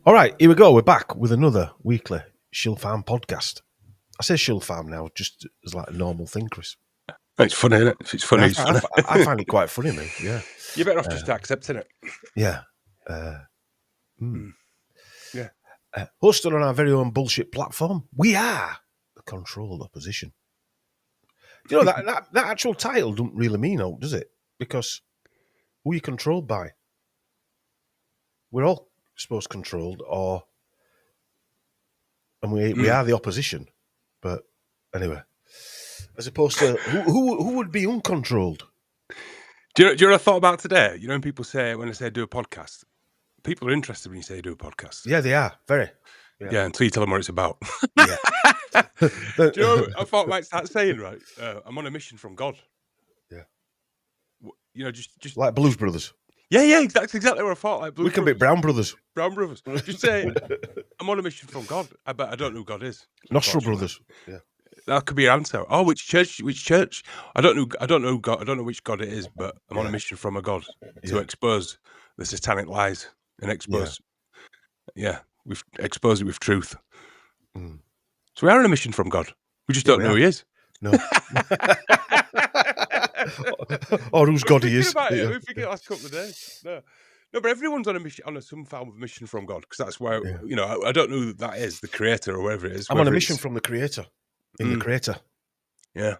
All right, here we go. We're back with another weekly Shill Farm podcast. I say Shill Farm now just as like a normal thing, Chris. It's funny, isn't it? If it's funny, it's funny. I find it quite funny, mate. Yeah. You're better off just accepting it. Yeah. Yeah. Hosted on our very own bullshit platform, we are the controlled opposition. You know, that actual title doesn't really mean out, does it? Because who are you controlled by? We're all supposed controlled, and we are the opposition. But anyway, as opposed to who would be uncontrolled? Do you know what I thought about today? You know, when people say, when I say do a podcast, people are interested when you say do a podcast. Yeah, they are very. Yeah, until you tell them what it's about. Yeah. Do you know what I thought I might start saying, right? I'm on a mission from God. Yeah. You know, just like Blues Brothers. Yeah, that's exactly what I thought. Like we can be Brown Brothers. Brown Brothers. Just say, I'm on a mission from God. I don't know who God is. Nostril Brothers. Yeah. That could be your answer. Oh, which church? I don't know God. I don't know which God it is, but I'm on a mission from a God to expose the satanic lies and expose. Yeah, we've exposed it with truth. Mm. So we are on a mission from God. We just don't know who he is. No. Or whose God he is. About it. We figured the last couple of days. No, but everyone's on a mission, on some form of mission from God, because that's why you know. I don't know who that is, the Creator or whatever it is. I'm on a mission from the Creator. In the Creator. Yeah.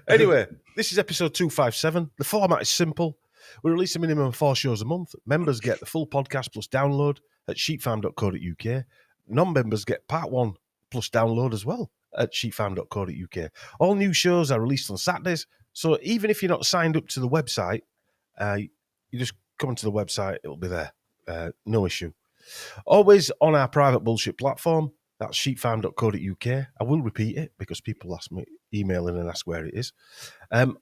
Anyway, this is episode 257. The format is simple. We release a minimum of 4 shows a month. Members get the full podcast plus download at sheepfarm.co.uk. Non-members get part 1 plus download as well at sheepfarm.co.uk. All new shows are released on Saturdays, so even if you're not signed up to the website, you just come onto the website, it'll be there. No issue. Always on our private bullshit platform, that's sheepfarm.co.uk. I will repeat it because people ask me, email in and ask where it is.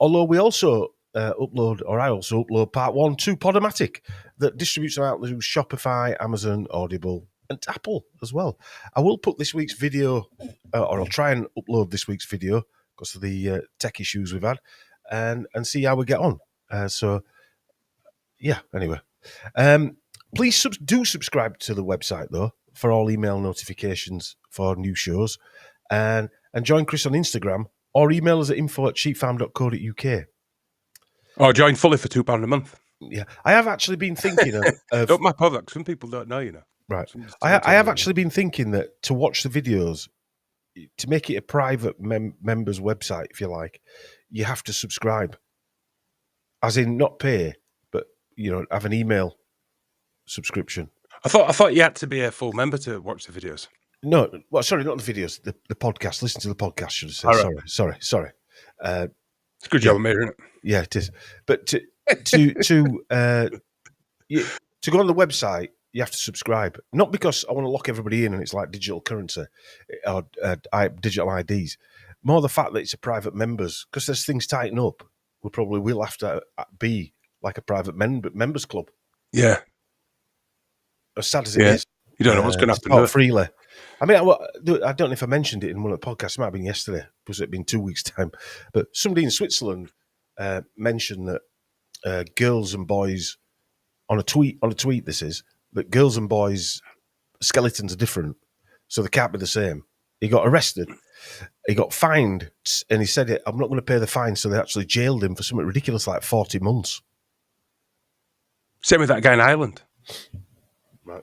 Although we also I also upload part 1 to Podomatic that distributes them out to Shopify, Amazon, Audible, and Apple as well. I will put this week's video, or I'll try and upload this week's video because of the tech issues we've had, and see how we get on. Anyway. Please do subscribe to the website, though, for all email notifications for new shows. And join Chris on Instagram or email us at info@sheepfarm.co.uk. Or join fully for £2 a month. Yeah. I have actually been thinking of... Don't map that. Some people don't know, you know. Right. I have actually been thinking that to watch the videos, to make it a private members website, if you like, you have to subscribe. As in, not pay, but, you know, have an email subscription. I thought you had to be a full member to watch the videos. No, well, sorry, not the videos, the podcast. Listen to the podcast, should I say. Right. Sorry. It's a good job of me, isn't it? Yeah, it is. But to go on the website, you have to subscribe. Not because I want to lock everybody in and it's like digital currency or digital IDs. More the fact that it's a private members, because there's things tighten up. We probably will have to be like a private members club. Yeah. As sad as it is. You don't know what's going to happen. Freely. I mean, I don't know if I mentioned it in one of the podcasts. It might have been yesterday, because it'd been 2 weeks' time. But somebody in Switzerland mentioned that girls and boys, on a tweet, this is, that girls and boys' skeletons are different, so they can't be the same. He got arrested. He got fined, and he said, I'm not going to pay the fine, so they actually jailed him for something ridiculous like 40 months. Same with that guy in Ireland. Right.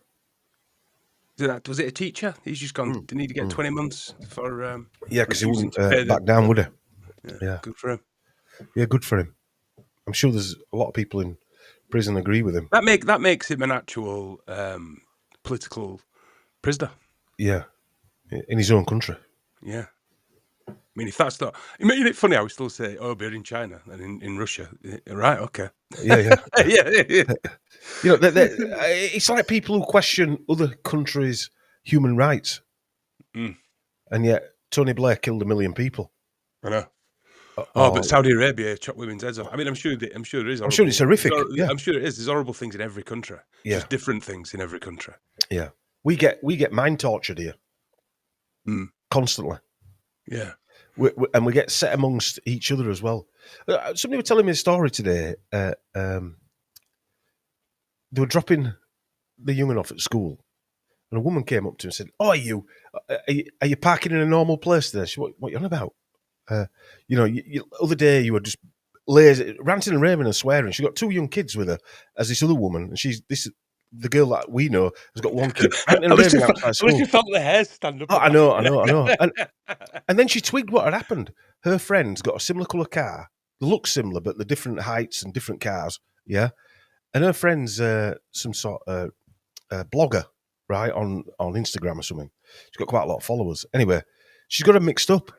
Was it a teacher? He's just gone, didn't need to get 20 months for... yeah, because he wouldn't back down, would he? Yeah. Good for him. Yeah, good for him. I'm sure there's a lot of people in prison agree with him. That makes him an actual political prisoner. Yeah, in his own country. Yeah. I mean, if that's not... I mean, isn't it funny how we still say, oh, we're in China and in Russia? Right, okay. Yeah. yeah. You know, it's like people who question other countries' human rights. And yet Tony Blair killed 1 million people. I know. But Saudi Arabia chopped women's heads off. I mean, I'm sure there is. I'm sure it's horrific. I'm sure it is. There's horrible things in every country. Yeah. Just different things in every country. Yeah. We get mind tortured here. Constantly. Yeah. And we get set amongst each other as well. Somebody was telling me a story today. they were dropping the young one off at school, and a woman came up to him and said, "Oh, are you parking in a normal place there?" She, what are you on about? Other day you were just lazy, ranting and raving and swearing. She got 2 young kids with her as this other woman, and the girl that we know has got 1 kid. Ranting and raving outside school. I was just felt the hair stand up. Oh, I know. And then she twigged what had happened. Her friend's got a similar colour car. They look similar, but they're different heights and different cars. Yeah. And her friend's some sort of blogger, right, on Instagram or something. She's got quite a lot of followers. Anyway, she's got them mixed up.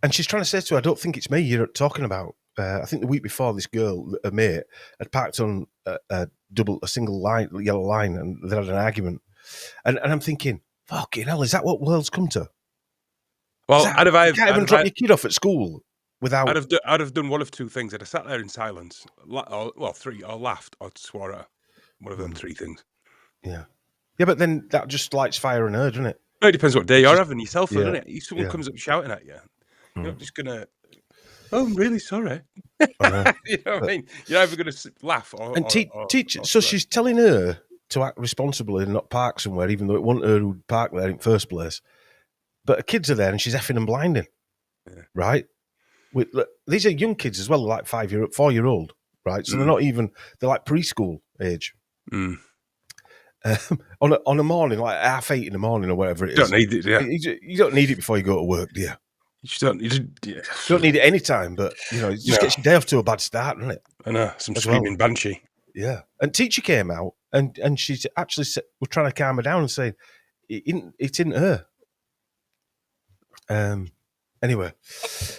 And she's trying to say to her, I don't think it's me you're talking about. I think the week before, this girl, a mate, had parked on a single line, yellow line, and they had an argument. And I'm thinking, fucking hell, is that what world's come to? Well, you can't even drop your kid off at school without... I'd have done one of 2 things. I'd have sat there in silence, 3, or laughed, or swore at her. One of them 3 things. Yeah. Yeah, but then that just lights fire in her, doesn't it? No, it depends what day you're having yourself, doesn't it? If someone comes up shouting at you, you're not just going to, oh, I'm really sorry. You know what I mean? You're either going to laugh or... And teach. So she's telling her to act responsibly and not park somewhere, even though it wasn't her who'd park there in the first place. But her kids are there and she's effing and blinding, right? These are young kids as well, like 4-year-old, right? So they're not even, they're like preschool age. On a morning, like 8:30 in the morning or whatever it is. You don't need it, You don't need it before you go to work, do you? You don't need it any time, but it just gets your day off to a bad start, doesn't it? I know, some screaming banshee. Yeah. And teacher came out and she's actually we're trying to calm her down and saying it isn't her. Anyway,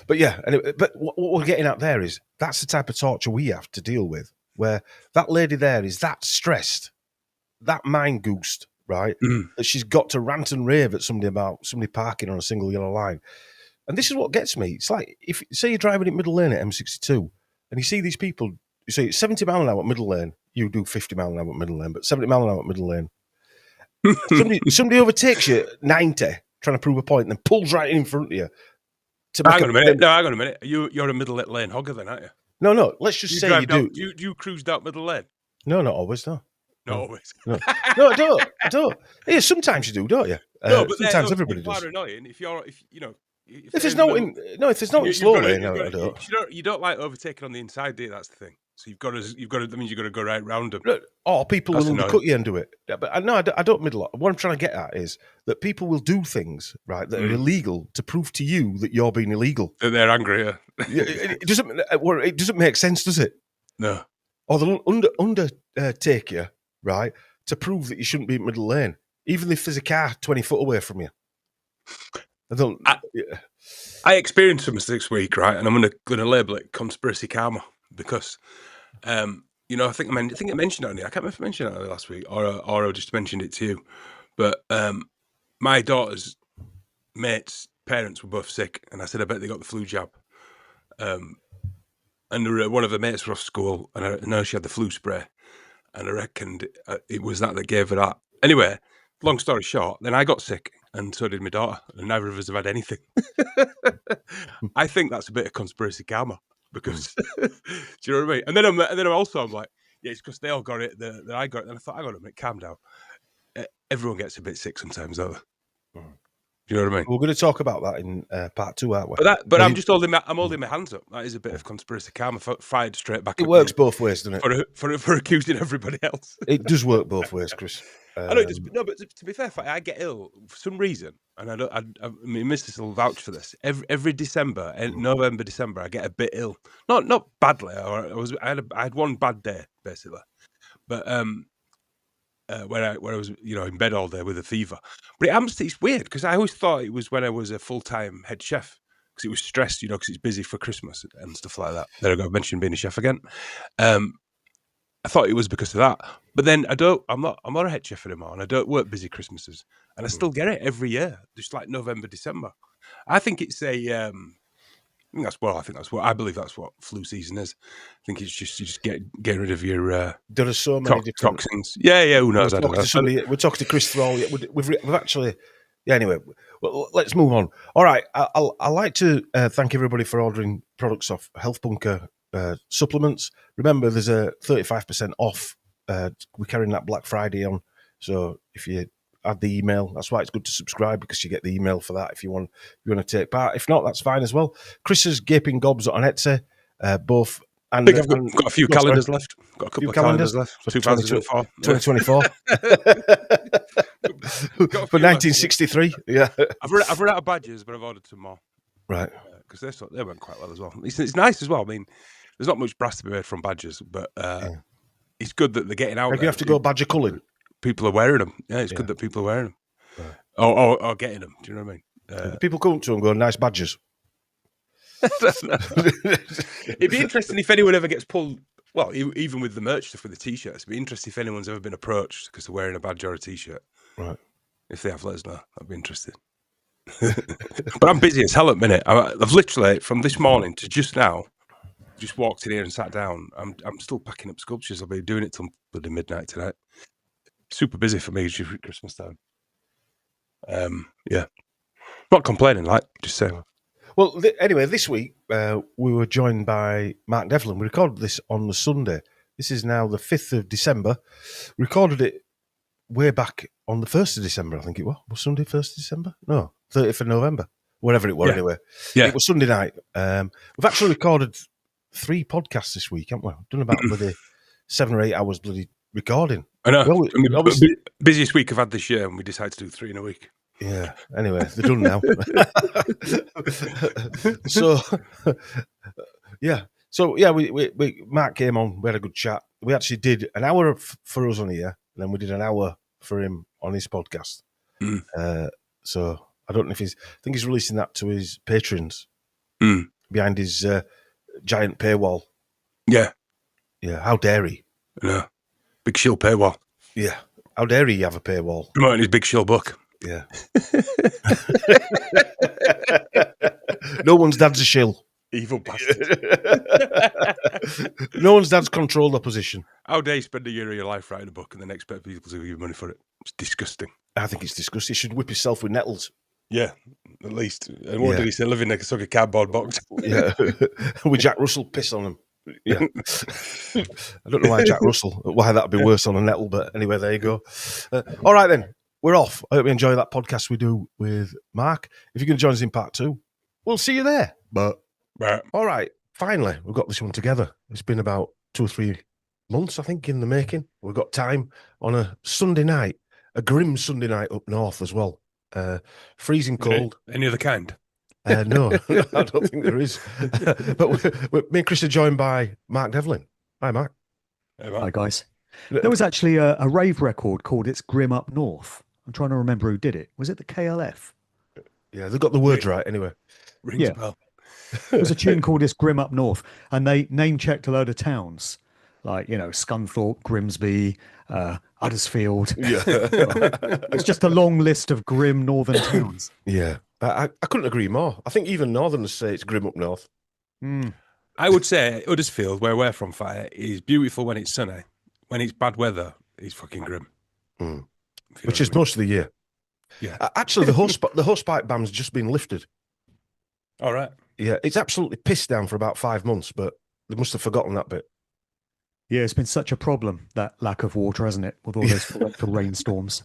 but what we're getting at there is that's the type of torture we have to deal with, where that lady there is that stressed, that mind goosed, right? That she's got to rant and rave at somebody about somebody parking on a single yellow line. And this is what gets me. It's like, if say you're driving in middle lane at M62 and you see these people, you say it's 70 mile an hour at middle lane, you do 50 mile an hour at middle lane, but 70 mile an hour at middle lane. somebody overtakes you at 90, trying to prove a point, and then pulls right in front of you. Hang on a minute. You're a middle lane hogger then, aren't you? No. Let's just say you do. You cruise down middle lane? No, not always, no. Not always. No, I don't. Yeah, sometimes you do, don't you? No, but sometimes everybody does. Annoying if there's no slow lane, I don't. You don't like overtaking on the inside, do you? That's the thing. So you've got to. That means you've got to go right round them. Or people will undercut you and do it. But I don't middle. What I'm trying to get at is that people will do things right that are illegal to prove to you that you're being illegal. That they're angry. Yeah. It doesn't make sense, does it? No. Or they'll undertake you, right, to prove that you shouldn't be in middle lane, even if there's a car 20 foot away from you. I experienced something this week, right, and I'm going to label it conspiracy karma because, I think I mentioned it on here. I can't remember if I mentioned it last week or I just mentioned it to you, but my daughter's mates' parents were both sick, and I said I bet they got the flu jab. And one of the mates was off school, and I know she had the flu spray, and I reckoned it was that gave her that. Anyway, long story short, then I got sick, and so did my daughter, and neither of us have had anything. I think that's a bit of conspiracy karma, because do you know what I mean? And then I'm like, yeah, it's because they all got it, that I got it, and I thought, hang on a minute, calm down. Everyone gets a bit sick sometimes, don't they? Do you know what I mean? We're going to talk about that in part 2, aren't we? But I'm just holding my hands up. That is a bit of conspiracy karma fired straight back. It works both ways, doesn't it? For accusing everybody else. It does work both ways, Chris. I know it does. No, but to be fair, I get ill for some reason, and I mean, Mr. will vouch for this. Every December, November, December, I get a bit ill. Not badly. I had one bad day basically, but where I was in bed all day with a fever. But it's weird because I always thought it was when I was a full-time head chef because it was stressed, because it's busy for Christmas and stuff like that. There I go, mentioned being a chef again. I thought it was because of that, but then I'm not a head chef anymore, and I don't work busy Christmases, and I still get it every year, just like November, December. I think it's I believe that's what flu season is. I think it's just you just get rid of your there are so many different toxins. Yeah, who knows? I don't know. We're talking to Chris Thrall. We've actually. Yeah, anyway, well, let's move on. All right, I'd like to thank everybody for ordering products off Health Bunker supplements. Remember, there's a 35% off we're carrying that Black Friday on. So if you add the email, that's why it's good to subscribe, because you get the email for that if you want to take part. If not, that's fine as well. Chris's Gaping Gobs on Etsy, both. And I think I've got a few calendars left. Got a couple of calendars left. For 2004. 2024. For 1963. Yeah. I've run out of badges, but I've ordered some more. Right. Because they went quite well as well. It's nice as well. I mean, there's not much brass to be made from badges, but it's good that they're getting out. Maybe you have to go badger culling. People are wearing them. Yeah, it's good that people are wearing them. Right. Or getting them. Do you know what I mean? People come to them and go, nice badges. It'd be interesting if anyone ever gets pulled. Well, even with the merch stuff, with the t-shirts, it'd be interesting if anyone's ever been approached because they're wearing a badge or a t-shirt. Right. If they have, let us know. I'd be interested. But I'm busy as hell at the minute. I've literally, from this morning to just now, just walked in here and sat down. I'm still packing up sculptures. I'll be doing it till bloody midnight tonight. Super busy for me during Christmas time. Yeah. Not complaining, just saying. Well, anyway, this week we were joined by Mark Devlin. We recorded this on the Sunday. This is now the 5th of December. We recorded it way back on the 1st of December, I think it was. Was Sunday 1st of December? No, 30th of November. Whatever it was, anyway. Yeah. It was Sunday night. We've actually recorded 3 podcasts this week, haven't we? We've done about bloody 7 or 8 hours bloody recording. I know. Busiest week I've had this year, and we decided to do 3 in a week. Yeah. Anyway, they're done now. So, yeah. So, yeah, we Mark came on. We had a good chat. We actually did an hour for us on here, and then we did an hour for him on his podcast. So, I don't know if I think he's releasing that to his patrons behind his giant paywall. Yeah. Yeah. How dare he? Yeah. Big shill paywall. Yeah. How dare he have a paywall? Promoting his big shill book. Yeah. No one's dad's a shill. Evil bastard. No one's dad's controlled opposition. How dare you spend a year of your life writing a book and then expect people to give you money for it? It's disgusting. I think it's disgusting. He should whip himself with nettles. Yeah, at least. And what did he say? Live in a cardboard box. Yeah. With Jack Russell piss on him. Yeah. I don't know why that'd be worse on a nettle, but anyway, there you go. All right then. We're off. I hope you enjoy that podcast we do with Mark. If you're going to join us in part 2, we'll see you there. But all right, finally, we've got this one together. It's been about 2 or 3 months, I think, in the making. We've got time on a Sunday night, a grim Sunday night up north as well. Freezing cold. Any other kind? No, I don't think there is. But me and Chris are joined by Mark Devlin. Hi, Mark. Hey, Mark. Hi, guys. There was actually a rave record called It's Grim Up North. I'm trying to remember who did it. Was it the KLF? Yeah, they got the words right anyway. Rings a bell. There was a tune called It's Grim Up North, and they name-checked a load of towns, like, Scunthorpe, Grimsby, Huddersfield. Yeah. It's just a long list of grim northern towns. Yeah, I couldn't agree more. I think even northerners say it's grim up north. I would say Huddersfield, where we're from, Fire, is beautiful when it's sunny. When it's bad weather, it's fucking grim. Which is most of the year. Yeah. Actually, the hosepipe ban's just been lifted. All right. Yeah, it's absolutely pissed down for about 5 months, but they must have forgotten that bit. Yeah, it's been such a problem, that lack of water, hasn't it, with all those torrential rainstorms.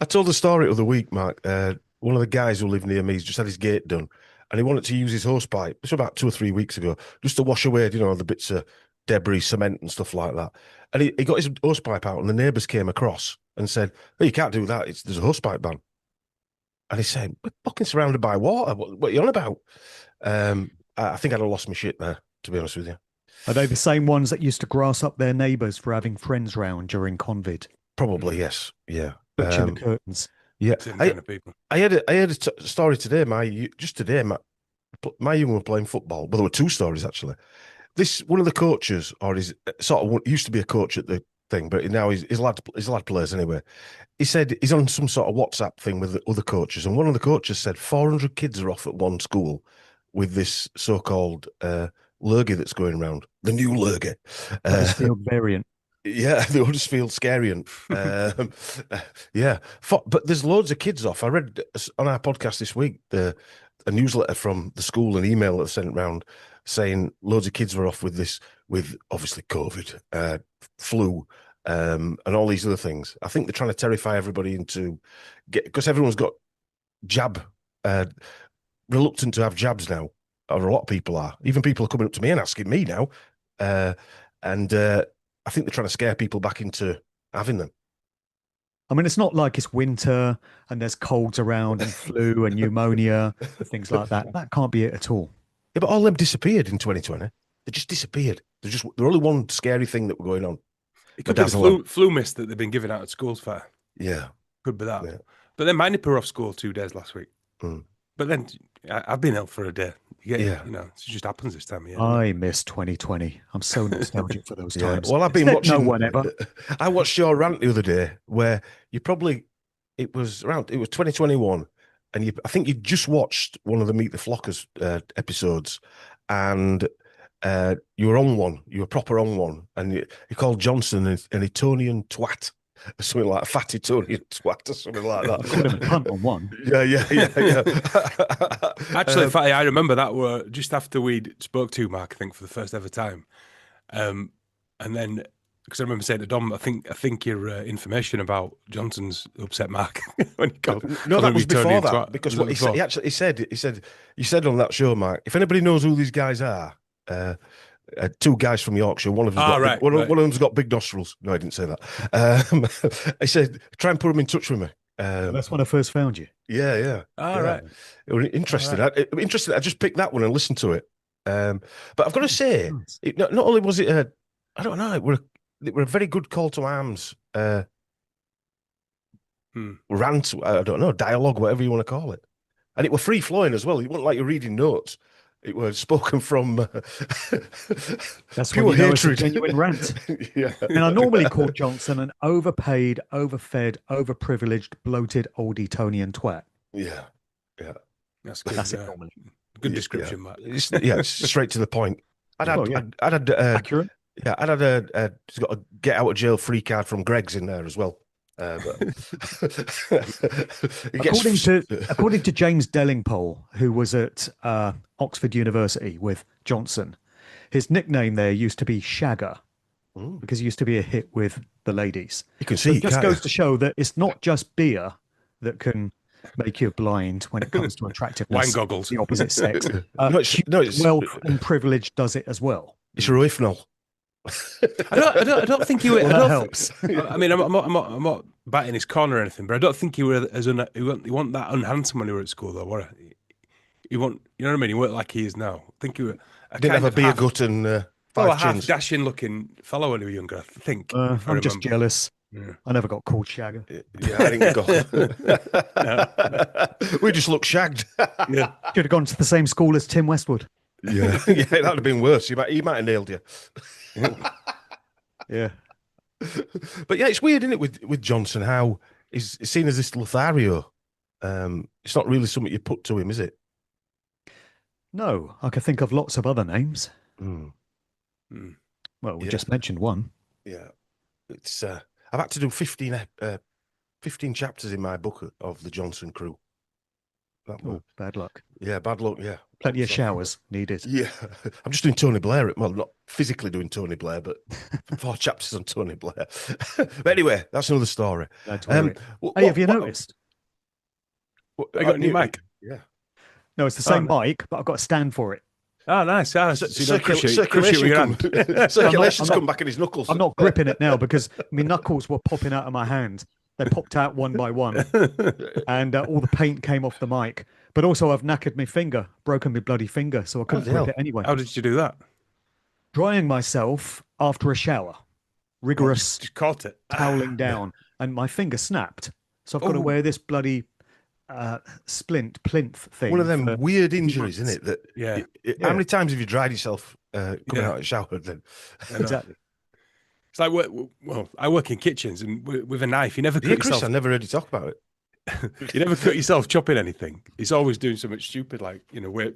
I told the story of the week, Mark. One of the guys who lived near me has just had his gate done, and he wanted to use his hosepipe. This was about 2 or 3 weeks ago, just to wash away, the bits of debris, cement and stuff like that. And he got his hosepipe out, and the neighbours came across and said, "Oh, you can't do that. There's a hosepipe ban." And he said, "We're fucking surrounded by water. What are you on about?" I think I'd have lost my shit there, to be honest with you. Are they the same ones that used to grass up their neighbours for having friends round during Convid? Probably, yes. Yeah. Butching the curtains. Yeah. Same kind of people. I had a story today. My young were playing football. Well, there were 2 stories, actually. One of the coaches, or his sort of used to be a coach at the thing, but now his lad plays anyway. He said he's on some sort of WhatsApp thing with the other coaches, and one of the coaches said 400 kids are off at one school with this so-called lurgy that's going around, the new lurgy. Huddersfield variant. Yeah, the Huddersfield scariant. Yeah, but there's loads of kids off. I read on our podcast this week a newsletter from the school, an email that sent round saying loads of kids were off with obviously COVID. flu, and all these other things. I think they're trying to terrify everybody into because everyone's got reluctant to have jabs now, or a lot of people are. Even people are coming up to me and asking me now, and I think they're trying to scare people back into having them. I mean, it's not like it's winter and there's colds around and flu and pneumonia and things like that. That can't be it at all. Yeah, but all them disappeared in 2020. They just disappeared. They're only one scary thing that were going on. It could be the flu mist that they've been giving out at schools fair. Yeah. Could be that. Yeah. But then my nipper were off school 2 days last week. Mm. But then I've been ill for a day. Yeah. You know, it just happens this time of year. I miss 2020. I'm so nostalgic for those times. Well, I've been watching. No one ever. I watched your rant the other day where it was 2021, and I think you just watched one of the Meet the Flockers episodes, and you were on one. You were proper on one, and you called Johnson an Etonian twat. Or something like a fat Etonian twat or something like that. I called him a cunt on one. Yeah. Actually, Fatty, I remember that were just after we spoke to Mark, I think, for the first ever time. And then, because I remember saying to Dom, I think your information about Johnson's upset Mark when he called. No, that was before that. Twat. Because what he said, he said on that show, Mark, if anybody knows who these guys are, 2 guys from Yorkshire. One of them's got big nostrils. No, I didn't say that. He said, try and put them in touch with me. That's when I first found you. Yeah. Right. It was interesting. I just picked that one and listened to it. But I've got to say, not only was it I don't know, it were a very good call to arms rant. I don't know, dialogue, whatever you want to call it, and it were free flowing as well. It wasn't like you're reading notes. It was spoken from that's pure when you know hatred. it's a genuine rant. Yeah. And I normally call Johnson an overpaid, overfed, overprivileged, bloated old Etonian twat. Yeah. That's good. That's it normally. Good description, Matt. It's straight to the point. I'd had accurate. Yeah, I'd had he's got a get out of jail free card from Greg's in there as well. According to James Dellingpole, who was at Oxford University with Johnson, his nickname there used to be Shagger because he used to be a hit with the ladies. You can see it just goes to show that it's not just beer that can make you blind when it comes to attractiveness. Wine goggles. The opposite sex. It's wealth and privilege does it as well. It's rohypnol. I don't think you. Well, that helps. I mean, I'm not batting his corner or anything, but I don't think he were he wasn't that unhandsome when he were at school, though. Were he? You know what I mean? He weren't like he is now. I think he were. Didn't have a beer gut and a half dashing looking fellow when he was younger. I think. I'm just jealous. Yeah. I never got called Shagger. Yeah, I didn't go. We just looked shagged. Yeah, should have gone to the same school as Tim Westwood. Yeah, that'd have been worse. He might have nailed you. Yeah. But yeah, it's weird, isn't it, with Johnson, how he's seen as this Lothario. It's not really something you put to him, is it? No, I can think of lots of other names. Mm. Well, we just mentioned one. Yeah. It's I've had to do 15 chapters in my book of the Johnson crew. Bad luck. Yeah, bad luck, yeah. Plenty of showers needed. Yeah. I'm just doing Tony Blair. Well, not physically doing Tony Blair, but 4 chapters on Tony Blair. But anyway, that's another story. Hey, have you noticed? I got a new mic. Yeah. No, it's the same mic, but I've got a stand for it. Oh, nice. Circulation's come back in his knuckles. I'm not gripping it now because my knuckles were popping out of my hand. They popped out one by one, and all the paint came off the mic. But also, I've knackered my finger, broken my bloody finger, so I couldn't grip it anyway. How did you do that? Drying myself after a shower, rigorous, just caught it, toweling down, and my finger snapped. So I've got to wear this bloody plinth thing. One of them weird injuries, isn't it? That how many times have you dried yourself coming out of the shower? Then exactly. It's like, well, I work in kitchens, and with a knife, you never cut yourself. Chris, I never heard you talk about it. You never cut yourself chopping anything. It's always doing something stupid, like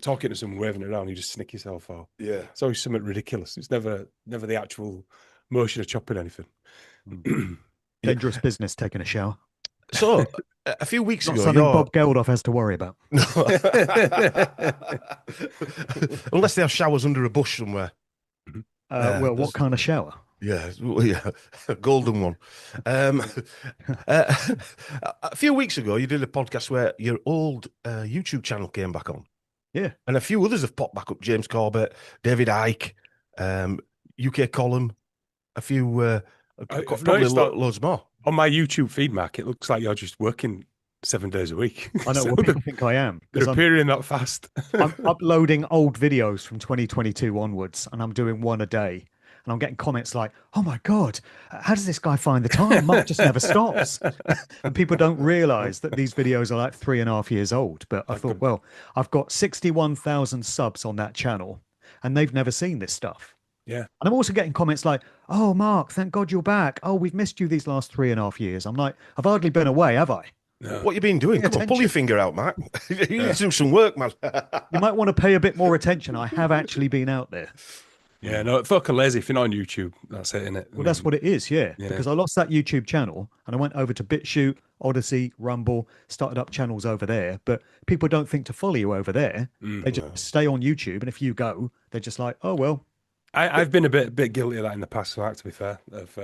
talking to someone, waving around, you just snick yourself off. Yeah, it's always something ridiculous. It's never the actual motion of chopping anything. Dangerous business taking a shower. So a few weeks ago, something Bob Geldof has to worry about. Unless they have showers under a bush somewhere. What kind of shower? Yeah, yeah, golden one. Um, uh, a few weeks ago, you did a podcast where your old YouTube channel came back on. Yeah. And a few others have popped back up. James Corbett, David Icke, UK Column, a few, I've probably noticed that loads more. on my YouTube feed, Mark, it looks like you're just working 7 days a week. I know what people think I am. They're appearing that fast. I'm uploading old videos from 2022 onwards, and I'm doing one a day. And I'm getting comments like, "Oh my God, how does this guy find the time? Mark just never stops." And people don't realize that these videos are like 3.5 years old. But I thought, well, I've got 61,000 subs on that channel, and they've never seen this stuff. Yeah. And I'm also getting comments like, "Oh, Mark, thank God you're back. Oh, we've missed you these last 3.5 years." I'm like, I've hardly been away, have I? No. What you been doing? Come on, pull your finger out, Matt. You need to do some work, man. You might want to pay a bit more attention. I have actually been out there. Yeah, no, folk are lazy. If you're not on YouTube, that's it, isn't it? Well, that's what it is, yeah. Because I lost that YouTube channel and I went over to BitChute, Odyssey, Rumble, started up channels over there. But people don't think to follow you over there. They just stay on YouTube. And if you go, they're just like, oh, well. I've been a bit guilty of that in the past, to be fair. Of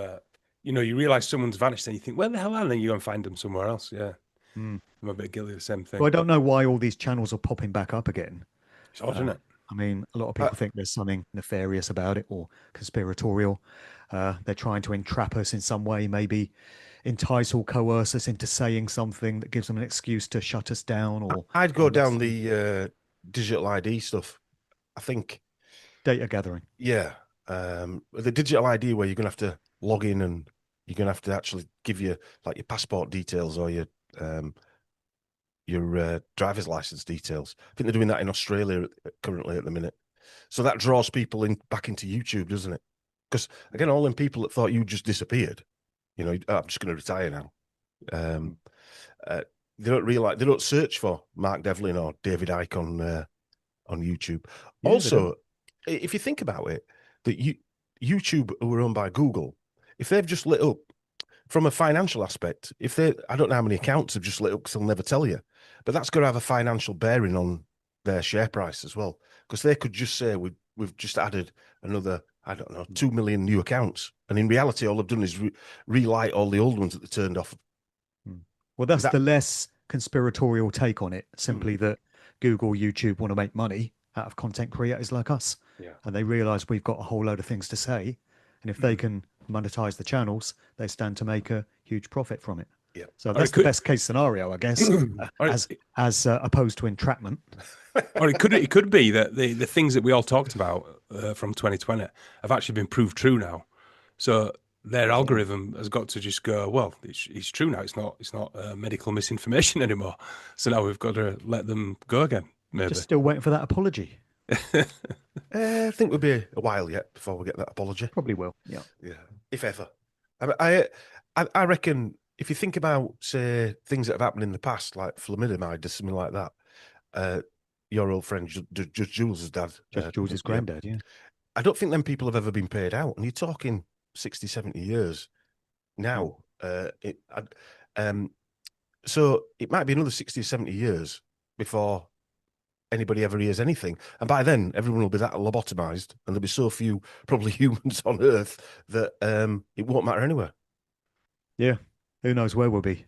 you realise someone's vanished and you think, where the hell are they? And you go and find them somewhere else. Yeah. I'm a bit guilty of the same thing. Well, I don't know why all these channels are popping back up again. It's odd, isn't it? I mean, a lot of people think there's something nefarious about it or conspiratorial. They're trying to entrap us in some way, maybe entice or coerce us into saying something that gives them an excuse to shut us down. Or I'd go down the digital ID stuff. I think data gathering. Yeah, the digital ID where you're going to have to log in and you're going to have to actually give you like your passport details or your driver's license details. I think they're doing that in Australia currently at the minute. So that draws people back into YouTube, doesn't it? Because again, all them people that thought you just disappeared, I'm just going to retire now. They don't realize, they don't search for Mark Devlin or David Icke on YouTube. Yeah, also, if you think about it, that YouTube, who are owned by Google, if they've just lit up from a financial aspect, I don't know how many accounts have just lit up because they'll never tell you, but that's going to have a financial bearing on their share price as well. Because they could just say, we've just added another, 2 million new accounts. And in reality, all they've done is relight all the old ones that they turned off. Well, that's the less conspiratorial take on it. Simply that Google, YouTube want to make money out of content creators like us. Yeah. And they realize we've got a whole load of things to say. And if they can monetize the channels, they stand to make a huge profit from it. Yeah. So that's the best case scenario, I guess, as opposed to entrapment. Or it could be that the things that we all talked about from 2020 have actually been proved true now. So their algorithm has got to just go, well, it's true now. It's not medical misinformation anymore. So now we've got to let them go again. Maybe. Just still waiting for that apology. I think we'll be a while yet before we get that apology. Probably will. Yeah. Yeah. If ever. I reckon if you think about, say, things that have happened in the past, like thalidomide or something like that, your old friend, Judge Jules' dad. Judge Jules' granddad, yeah. I don't think them people have ever been paid out. And you're talking 60, 70 years now. So it might be another 60 or 70 years before anybody ever hears anything. And by then, everyone will be that lobotomized and there'll be so few probably humans on Earth that it won't matter anywhere. Yeah. Who knows where we'll be?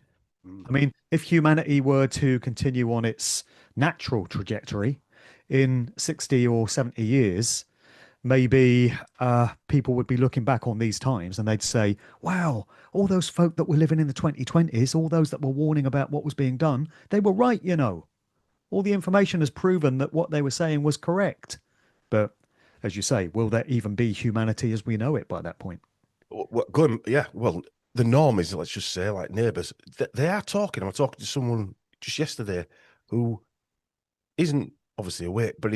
I mean, if humanity were to continue on its natural trajectory in 60 or 70 years, maybe people would be looking back on these times and they'd say, wow, all those folk that were living in the 2020s, all those that were warning about what was being done, they were right, All the information has proven that what they were saying was correct. But as you say, will there even be humanity as we know it by that point? Well, the norm is, let's just say, like neighbours, they are talking. I'm talking to someone just yesterday who isn't obviously awake, but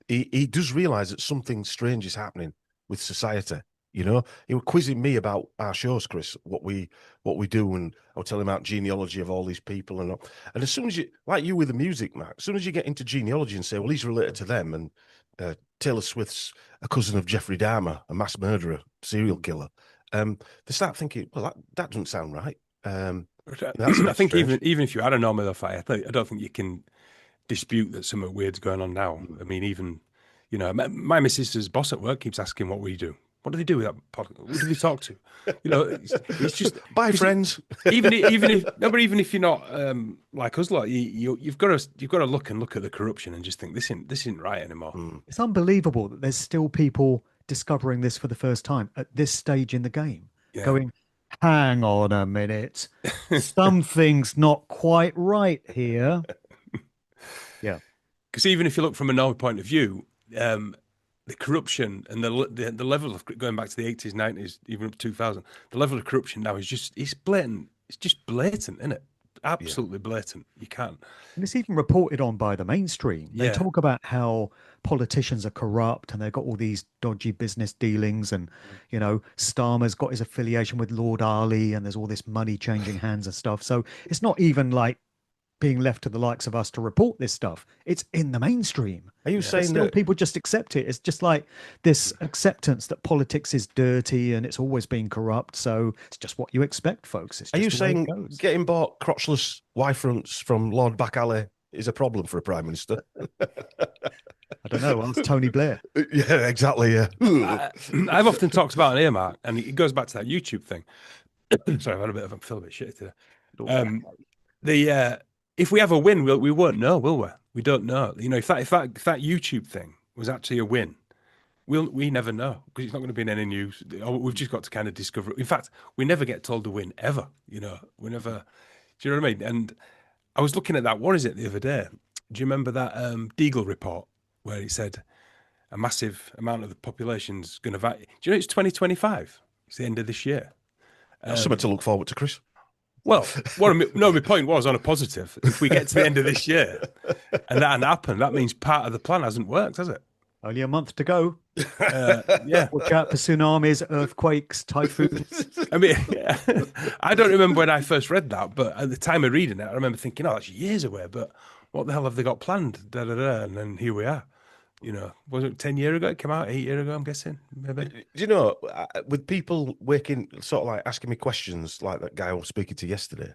he does realise that something strange is happening with society. He was quizzing me about our shows, Chris, what we do, and I'll tell him about genealogy of all these people and as soon as you, like you with the music, Mark, as soon as you get into genealogy and say, well, he's related to them, and Taylor Swift's a cousin of Jeffrey Dahmer, a mass murderer, serial killer, they start thinking, well, that doesn't sound right. I think even if you had a normal fire, I don't think you can dispute that something weird's going on now. I mean, even my missus's boss at work keeps asking what we do. What do they do with that podcast? Who do they talk to? You know, it's just Bye, friends. even if you're not like us, like you've got to look at the corruption and just think this isn't right anymore. It's unbelievable that there's still people discovering this for the first time at this stage in the game, going, hang on a minute, something's not quite right here. Yeah, because even if you look from a normal point of view, the corruption and the level of, going back to the 80s, 90s, even up to 2000, the level of corruption now is it's blatant. It's just blatant, isn't it? Absolutely blatant. You can't. And it's even reported on by the mainstream. They talk about how politicians are corrupt and they've got all these dodgy business dealings, and you know, Starmer's got his affiliation with Lord Ali, and there's all this money changing hands and stuff. So it's not even like being left to the likes of us to report this stuff. It's in the mainstream. Are you saying still that people just accept it? It's just like this acceptance that politics is dirty and it's always been corrupt. So it's just what you expect, folks. It's just Are you saying getting bought crotchless Y-fronts from Lord Back Alley is a problem for a prime minister? I don't know. Ask Tony Blair. Yeah, exactly. Yeah. I've often talked about an earmark, and it goes back to that YouTube thing. Sorry, I've had a bit of a feel a bit shit today. If we have a win, we won't know, will we? We don't know. You know, if that YouTube thing was actually a win, we never know, because it's not going to be in any news. We've just got to kind of discover it. In fact, we never get told the win ever. You know, we never. Do you know what I mean? And I was looking at that. What is it the other day? Do you remember that Deagle report where it said a massive amount of the population's going to? Do you know it's 2025? It's the end of this year. That's something to look forward to, Chris. Well, my point was, on a positive, if we get to the end of this year and that hasn't happened, that means part of the plan hasn't worked, has it? Only a month to go. Yeah. Watch out for tsunamis, earthquakes, typhoons. I mean, I don't remember when I first read that, but at the time of reading it, I remember thinking, oh, that's years away, but what the hell have they got planned? Da, da, da. And then here we are. You know, was it 10 years ago? It came out 8 years ago, I'm guessing. Maybe. Do you know, with people waking, sort of like asking me questions like that guy I was speaking to yesterday,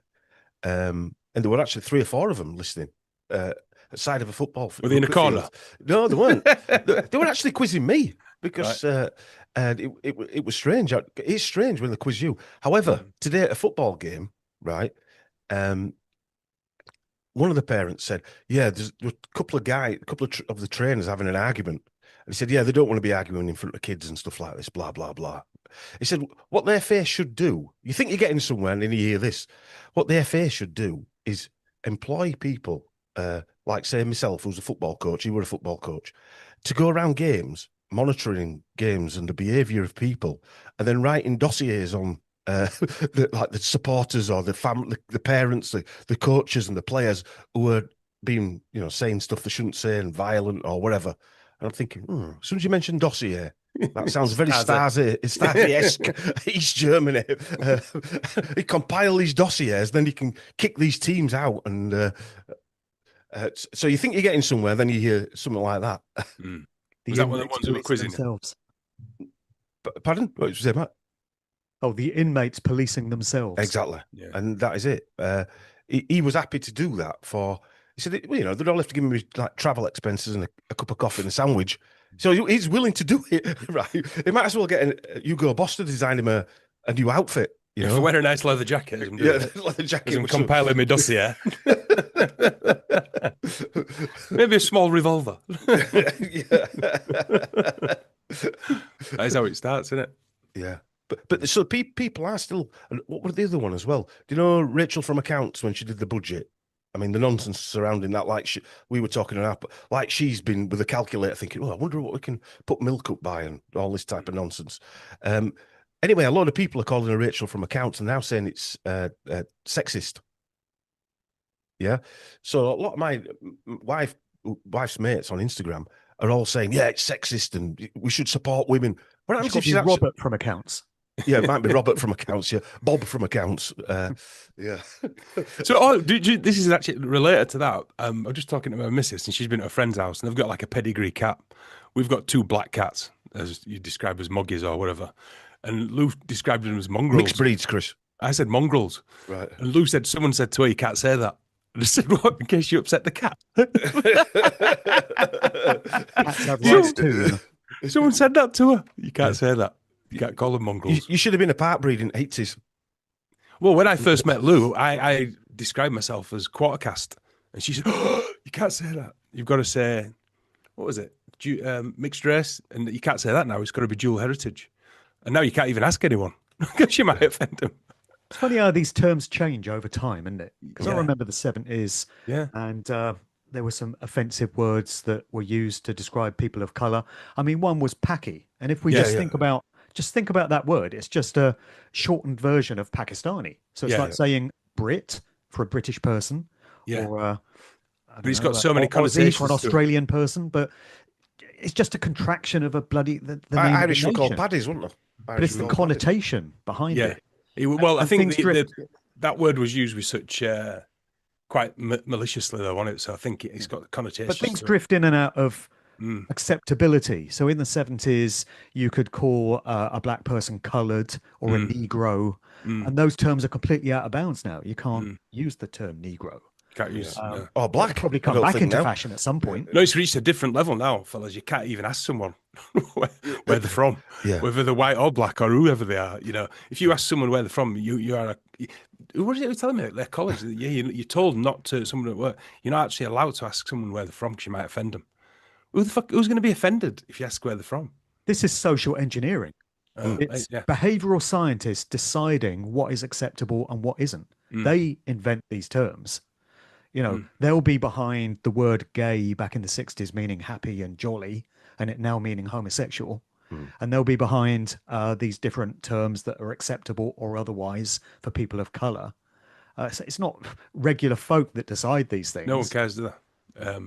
and there were actually 3 or 4 of them listening at the side of a football field. Were they in a corner? No, they weren't. they were actually quizzing me because and it was strange. It's strange when they quiz you. However, today at a football game, right, one of the parents said, yeah, there's a couple of the trainers having an argument. And he said, yeah, they don't want to be arguing in front of kids and stuff like this, blah, blah, blah. He said, what the FA should do, you think you're getting somewhere and then you hear this, what the FA should do is employ people, like say myself, who's a football coach, you were a football coach, to go around games, monitoring games and the behaviour of people, and then writing dossiers on like the supporters or the family, the parents, the coaches and the players who are being, you know, saying stuff they shouldn't say and violent or whatever. And I'm thinking, as soon as you mentioned dossier, that sounds very Stasi-esque. East Germany. He compile these dossiers, then you can kick these teams out. And so you think you're getting somewhere, then you hear something like that. Was that one of the ones who were quizzing themselves? Pardon? What did you say, Matt? Oh, the inmates policing themselves. Exactly. Yeah. And that is it. He was happy to do that for, he said, well, you know, they'd all have to give him like travel expenses and a cup of coffee and a sandwich. So he's willing to do it, right? He might as well get Hugo Boss to design him a new outfit. You know? Wear a nice leather jacket. Leather jacket. I'm compiling my dossier. Maybe a small revolver. That is how it starts, isn't it? Yeah. But so people are still. What were the other one as well? Do you know Rachel from Accounts when she did the budget? I mean, the nonsense surrounding that, like we were talking about, like she's been with a calculator thinking, oh, I wonder what we can put milk up by and all this type of nonsense. Anyway, a lot of people are calling her Rachel from Accounts and now saying it's sexist. Yeah. So a lot of my wife's mates on Instagram are all saying, yeah, it's sexist and we should support women. What happens if she's Robert from Accounts? Yeah, it might be Robert from Accounts. Yeah, Bob from Accounts. Yeah. So, this is actually related to that. I'm just talking to my missus, and she's been at a friend's house, and they've got like a pedigree cat. We've got 2 black cats, as you describe as muggies or whatever, and Lou described them as mongrels. Mixed breeds, Chris. I said mongrels. Right. And Lou said, someone said to her, you can't say that. And I said, what? In case you upset the cat. Cats have rights too. Someone said that to her. You can't say that. You can't call them mongrels. You should have been a part breed in the 80s. Well, when I first met Lou, I described myself as quarter caste, and she said, oh, "You can't say that. You've got to say, what was it? Mixed race, and you can't say that now. It's got to be dual heritage." And now you can't even ask anyone because you might offend them. It's funny how these terms change over time, isn't it? Because I remember the 70s, and there were some offensive words that were used to describe people of color. I mean, one was Paki, and if we think about that word, it's just a shortened version of Pakistani. So it's like saying Brit for a British person, or but it's got so many connotations for an Australian person, but it's just a contraction of a bloody the name Irish of were the called nation. paddies, weren't they? But it's the connotation behind it. Well, I think that word was used with such quite maliciously, though, on it. So I think it's got connotations. But things drift in and out of acceptability. So in the 70s, you could call a black person coloured or a Negro, and those terms are completely out of bounds now. You can't use the term Negro. Can't use or black. It'll probably come back into fashion at some point. No, it's reached a different level now, fellas. You can't even ask someone where they're from, whether they're white or black or whoever they are. You know, if you ask someone where they're from, you are. What is it telling me at their college? You're told not to. Someone at work, you're not actually allowed to ask someone where they're from because you might offend them. Who's going to be offended if you ask where they're from? This is social engineering. It's behavioral scientists deciding what is acceptable and what isn't. They invent these terms. You know, they'll be behind the word gay back in the 60s, meaning happy and jolly, and it now meaning homosexual. And they'll be behind these different terms that are acceptable or otherwise for people of color. So it's not regular folk that decide these things. No one cares, do they?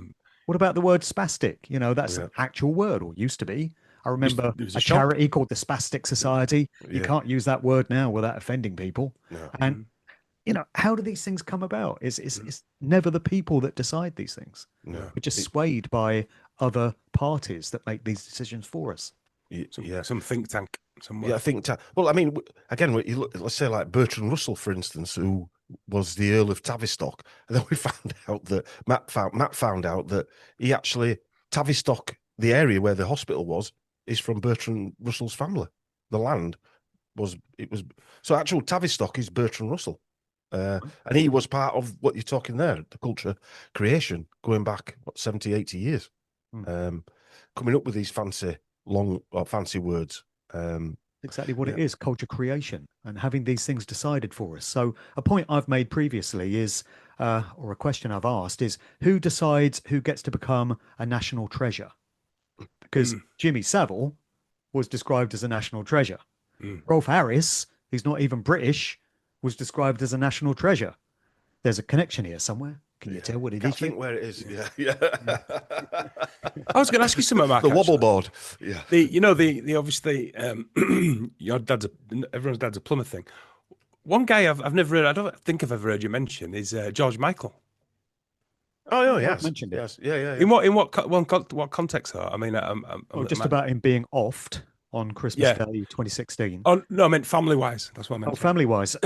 What about the word spastic? You know, that's an actual word, or used to be. I remember a charity called the Spastic Society. You can't use that word now without offending people. No. And you know, how do these things come about? It's never the people that decide these things. No. We're just swayed by other parties that make these decisions for us. Some think tank somewhere. Yeah, I think. Well, I mean, again, let's say like Bertrand Russell, for instance, who was the Earl of Tavistock, and then we found out that Matt found out that he actually Tavistock, the area where the hospital was, is from Bertrand Russell's family. The land was so actual Tavistock is Bertrand Russell. And he was part of what you're talking there, the culture creation, going back, 70, 80 years. Coming up with these fancy words. Exactly what it is, culture creation, and having these things decided for us. So a point I've made previously is, or a question I've asked is, who decides who gets to become a national treasure? Because Jimmy Savile was described as a national treasure. Rolf Harris, who's not even British, was described as a national treasure. There's a connection here somewhere. Can you tell what it is? I think where it is. Yeah. I was going to ask you something, Mark. The wobble board. Yeah. The obviously your everyone's dad's a plumber thing. One guy I've never heard. I don't think I've ever heard you mention is George Michael. Oh yes, mentioned it. Yes. Yeah. In what context? Though? I mean, just about him being offed on Christmas Day 2016. Oh no, I meant family-wise. That's what I meant. Oh, family-wise.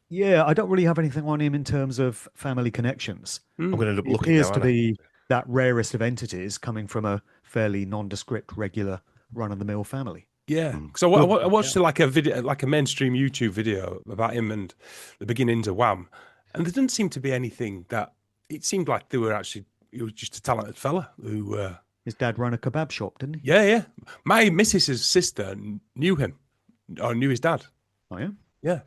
Yeah, I don't really have anything on him in terms of family connections. I'm going to end up He looking. appears to be that rarest of entities coming from a fairly nondescript, regular, run-of-the-mill family. Yeah, so I watched like a video, like a mainstream YouTube video about him and the beginnings of Wham, and there didn't seem to be anything that it seemed like he was just a talented fella who. His dad ran a kebab shop, didn't he? Yeah. My missus's sister knew him, or knew his dad. Oh yeah. Yeah.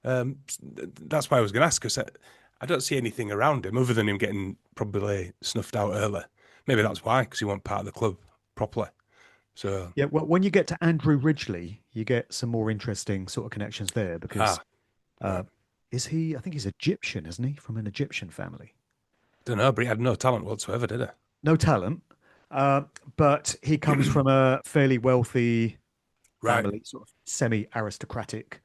That's why I was going to ask, because I don't see anything around him other than him getting probably snuffed out early. Maybe that's why, because he wasn't part of the club properly. So yeah, well, when you get to Andrew Ridgeley, you get some more interesting sort of connections there because is he? I think he's Egyptian, isn't he? From an Egyptian family. Don't know, but he had no talent whatsoever, did he? No talent, but he comes from a fairly wealthy family, sort of semi-aristocratic.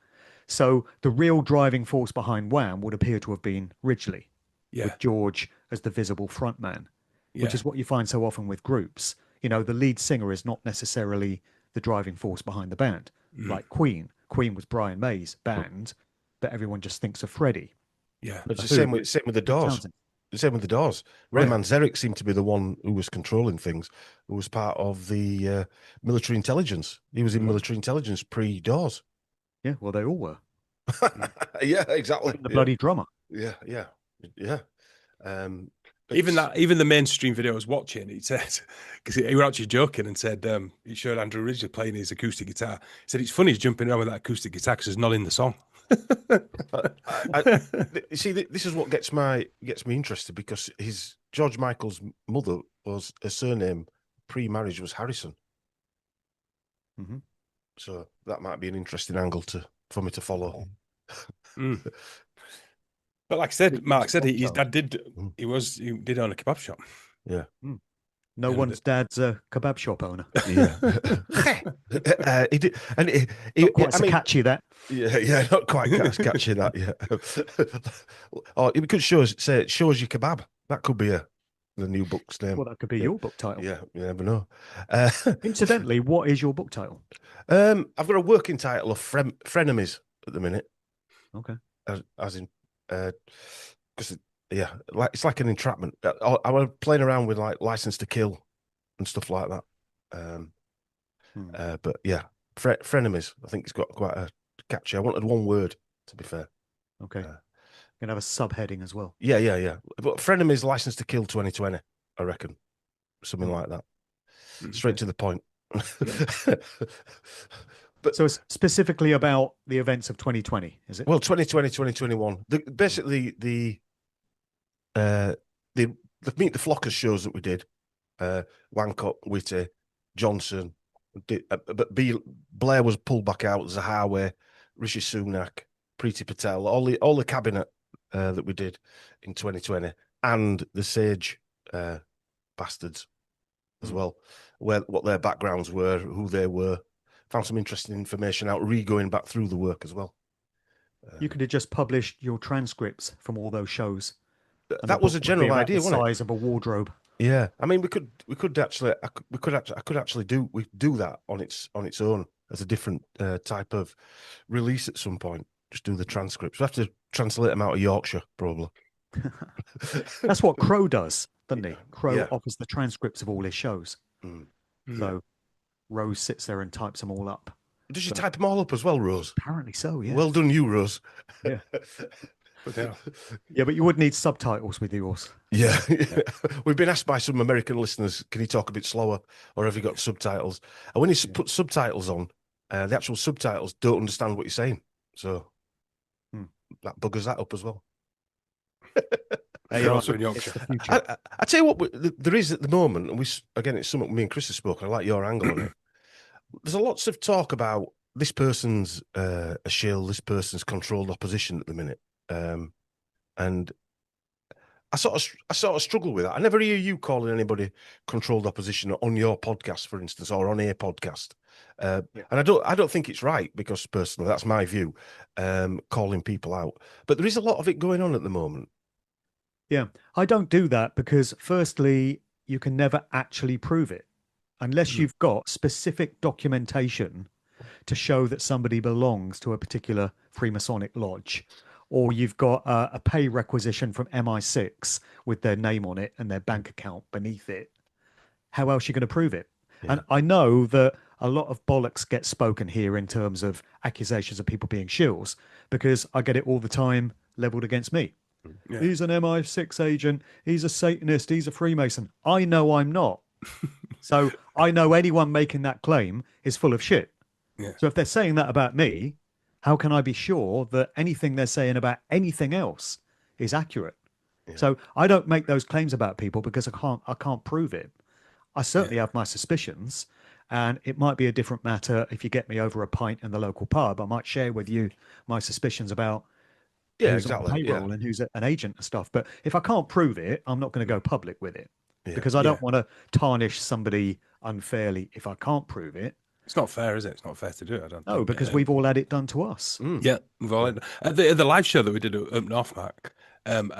So the real driving force behind Wham would appear to have been Ridgeley, with George as the visible frontman, which is what you find so often with groups. You know, the lead singer is not necessarily the driving force behind the band. Like Queen. Queen was Brian May's band, but everyone just thinks of Freddie. Yeah. It's the same with the Doors. Same with the Doors. Rayman Zurich seemed to be the one who was controlling things, who was part of the military intelligence. He was in military intelligence pre-Doors. Yeah, well, they all were. Yeah, exactly. Even the bloody drummer. Yeah. Even the mainstream video I was watching, he said, because he were actually joking and said, he showed Andrew Ridgely playing his acoustic guitar. He said, it's funny he's jumping around with that acoustic guitar because it's not in the song. You see, this is what gets me interested, because George Michael's mother was, her surname pre-marriage was Harrison. Mm-hmm. So that might be an interesting angle for me to follow. But like I said, Mark said his dad did own a kebab shop. Yeah. No one's dad's a kebab shop owner. Yeah. He did, and not quite so catchy, that. Yeah, not quite catchy that. Yeah. Or it could show us your kebab. That could be the new book's name. Well, that could be your book title. Yeah, you never know. Incidentally, what is your book title? I've got a working title of Frenemies at the minute. Okay. As in, because it's like an entrapment. I was playing around with like License to Kill and stuff like that. But yeah, Frenemies. I think it's got quite a catchy. I wanted one word, to be fair. Okay. Gonna have a subheading as well. Yeah. But Frenemies, License to Kill 2020, I reckon, something like that. Straight to the point. But so it's specifically about the events of 2020, is it? Well, 2020, 2021. Basically, the Meet the Flockers shows that we did, Wancock, Whitty, Johnson, but Blair was pulled back out, Zahaway, Rishi Sunak, Preeti Patel, all the cabinet that we did in 2020, and the Sage bastards as well, what their backgrounds were, who they were. Found some interesting information out, going back through the work as well. You could have just published your transcripts from all those shows. That was a general idea, wasn't it? The size of a wardrobe. Yeah, I mean, we could actually do that on its own as a different type of release at some point. Just do the transcripts. We have to translate them out of Yorkshire, probably. That's what Crow does, doesn't he? Crow offers the transcripts of all his shows. So Rose sits there and types them all up. Does she type them all up as well, Rose? Apparently so, yeah. Well done, you, Rose. Yeah. But you would need subtitles with yours. Yeah. We've been asked by some American listeners, can you talk a bit slower, or have you got subtitles? And when you put subtitles on, the actual subtitles don't understand what you're saying. So that buggers that up as well. You're also in Yorkshire. I tell you what, there is at the moment, and it's something me and Chris have spoken. I like your angle on it. There's lots of talk about this person's a shill, this person's controlled opposition at the minute, and I sort of struggle with that. I never hear you calling anybody controlled opposition on your podcast, for instance, or on a podcast. And I don't think it's right, because personally, that's my view, calling people out. But there is a lot of it going on at the moment. Yeah, I don't do that because, firstly, you can never actually prove it unless you've got specific documentation to show that somebody belongs to a particular Freemasonic lodge, or you've got a pay requisition from MI6 with their name on it and their bank account beneath it. How else are you going to prove it? Yeah. And I know that a lot of bollocks gets spoken here in terms of accusations of people being shills, because I get it all the time leveled against me. Yeah. He's an MI6 agent. He's a Satanist. He's a Freemason. I know I'm not. So I know anyone making that claim is full of shit. Yeah. So if they're saying that about me, how can I be sure that anything they're saying about anything else is accurate? Yeah. So I don't make those claims about people because I can't prove it. I certainly have my suspicions, and it might be a different matter if you get me over a pint in the local pub. I might share with you my suspicions about who's on payroll and who's an agent and stuff. But if I can't prove it, I'm not going to go public with it, because I don't want to tarnish somebody unfairly if I can't prove it. It's not fair, is it? It's not fair to do it, I don't think. No, because we've all had it done to us. Yeah, we've all had it. The live show that we did up North, Mark, and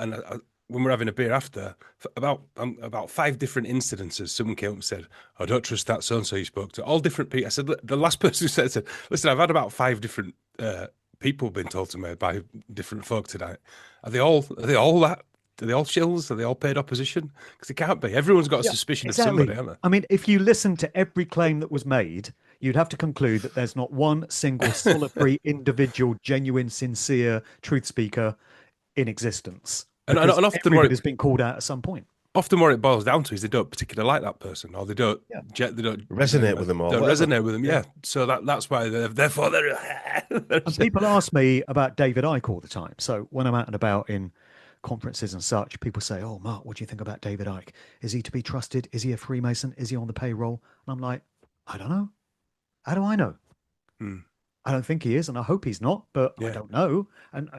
when we're having a beer after, about 5 different incidences, someone came up and said, I don't trust that so-and-so you spoke to. All different people. I said, the last person who said, listen, I've had about 5 different people been told to me by different folk tonight. Are they all that all shills? Are they all paid opposition? Because it can't be. Everyone's got a suspicion of somebody, haven't they? I mean, if you listen to every claim that was made, you'd have to conclude that there's not one single solitary, individual, genuine, sincere truth speaker in existence. And often everybody's been called out at some point. Often what it boils down to is they don't particularly like that person, or they don't resonate with them, or don't resonate with them. Yeah. So that's why they're and people ask me about David Icke all the time. So when I'm out and about in conferences and such, people say, "Oh, Mark, what do you think about David Icke? Is he to be trusted? Is he a Freemason? Is he on the payroll?" And I'm like, I don't know. How do I know? I don't think he is, and I hope he's not, but I don't know. And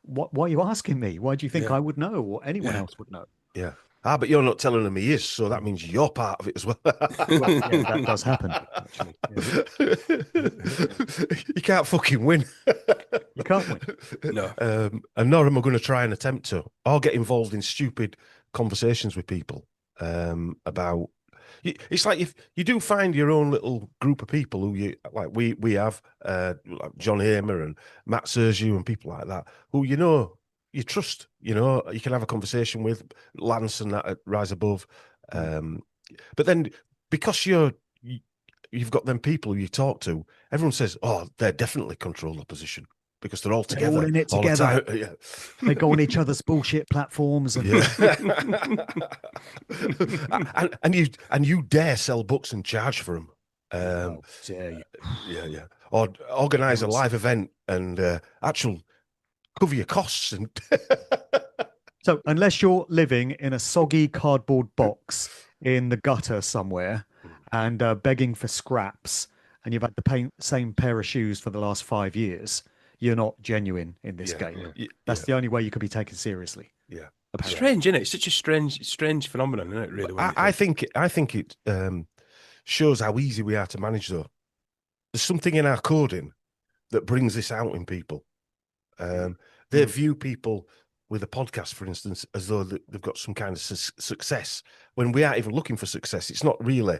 why are you asking me? Why do you think I would know, or anyone else would know? Yeah. But you're not telling him he is, so that means you're part of it as well. That does happen, actually. Yeah. You can't fucking win. You can't win. No. And nor am I going to try and attempt to. I'll get involved in stupid conversations with people about... It's like if you do find your own little group of people who you like, we have like John Hamer and Matt Sergio and people like that who you trust, you can have a conversation with Lance and that at Rise Above. But then because you've got them people who you talk to, everyone says, "Oh, they're definitely controlled opposition." Because they're all together, all in it together. The time. They go on each other's bullshit platforms, and and you dare sell books and charge for them. How dare you? Yeah. Or organise a live event and actual cover your costs. And so, unless you're living in a soggy cardboard box in the gutter somewhere and begging for scraps, and you've had the same pair of shoes for the last 5 years, you're not genuine in this game. That's the only way you could be taken seriously. Yeah. Apparently. Strange, isn't it? It's such a strange phenomenon, isn't it, really? I think it shows how easy we are to manage, though. There's something in our coding that brings this out in people. They view people with a podcast, for instance, as though they've got some kind of success, when we aren't even looking for success. It's not really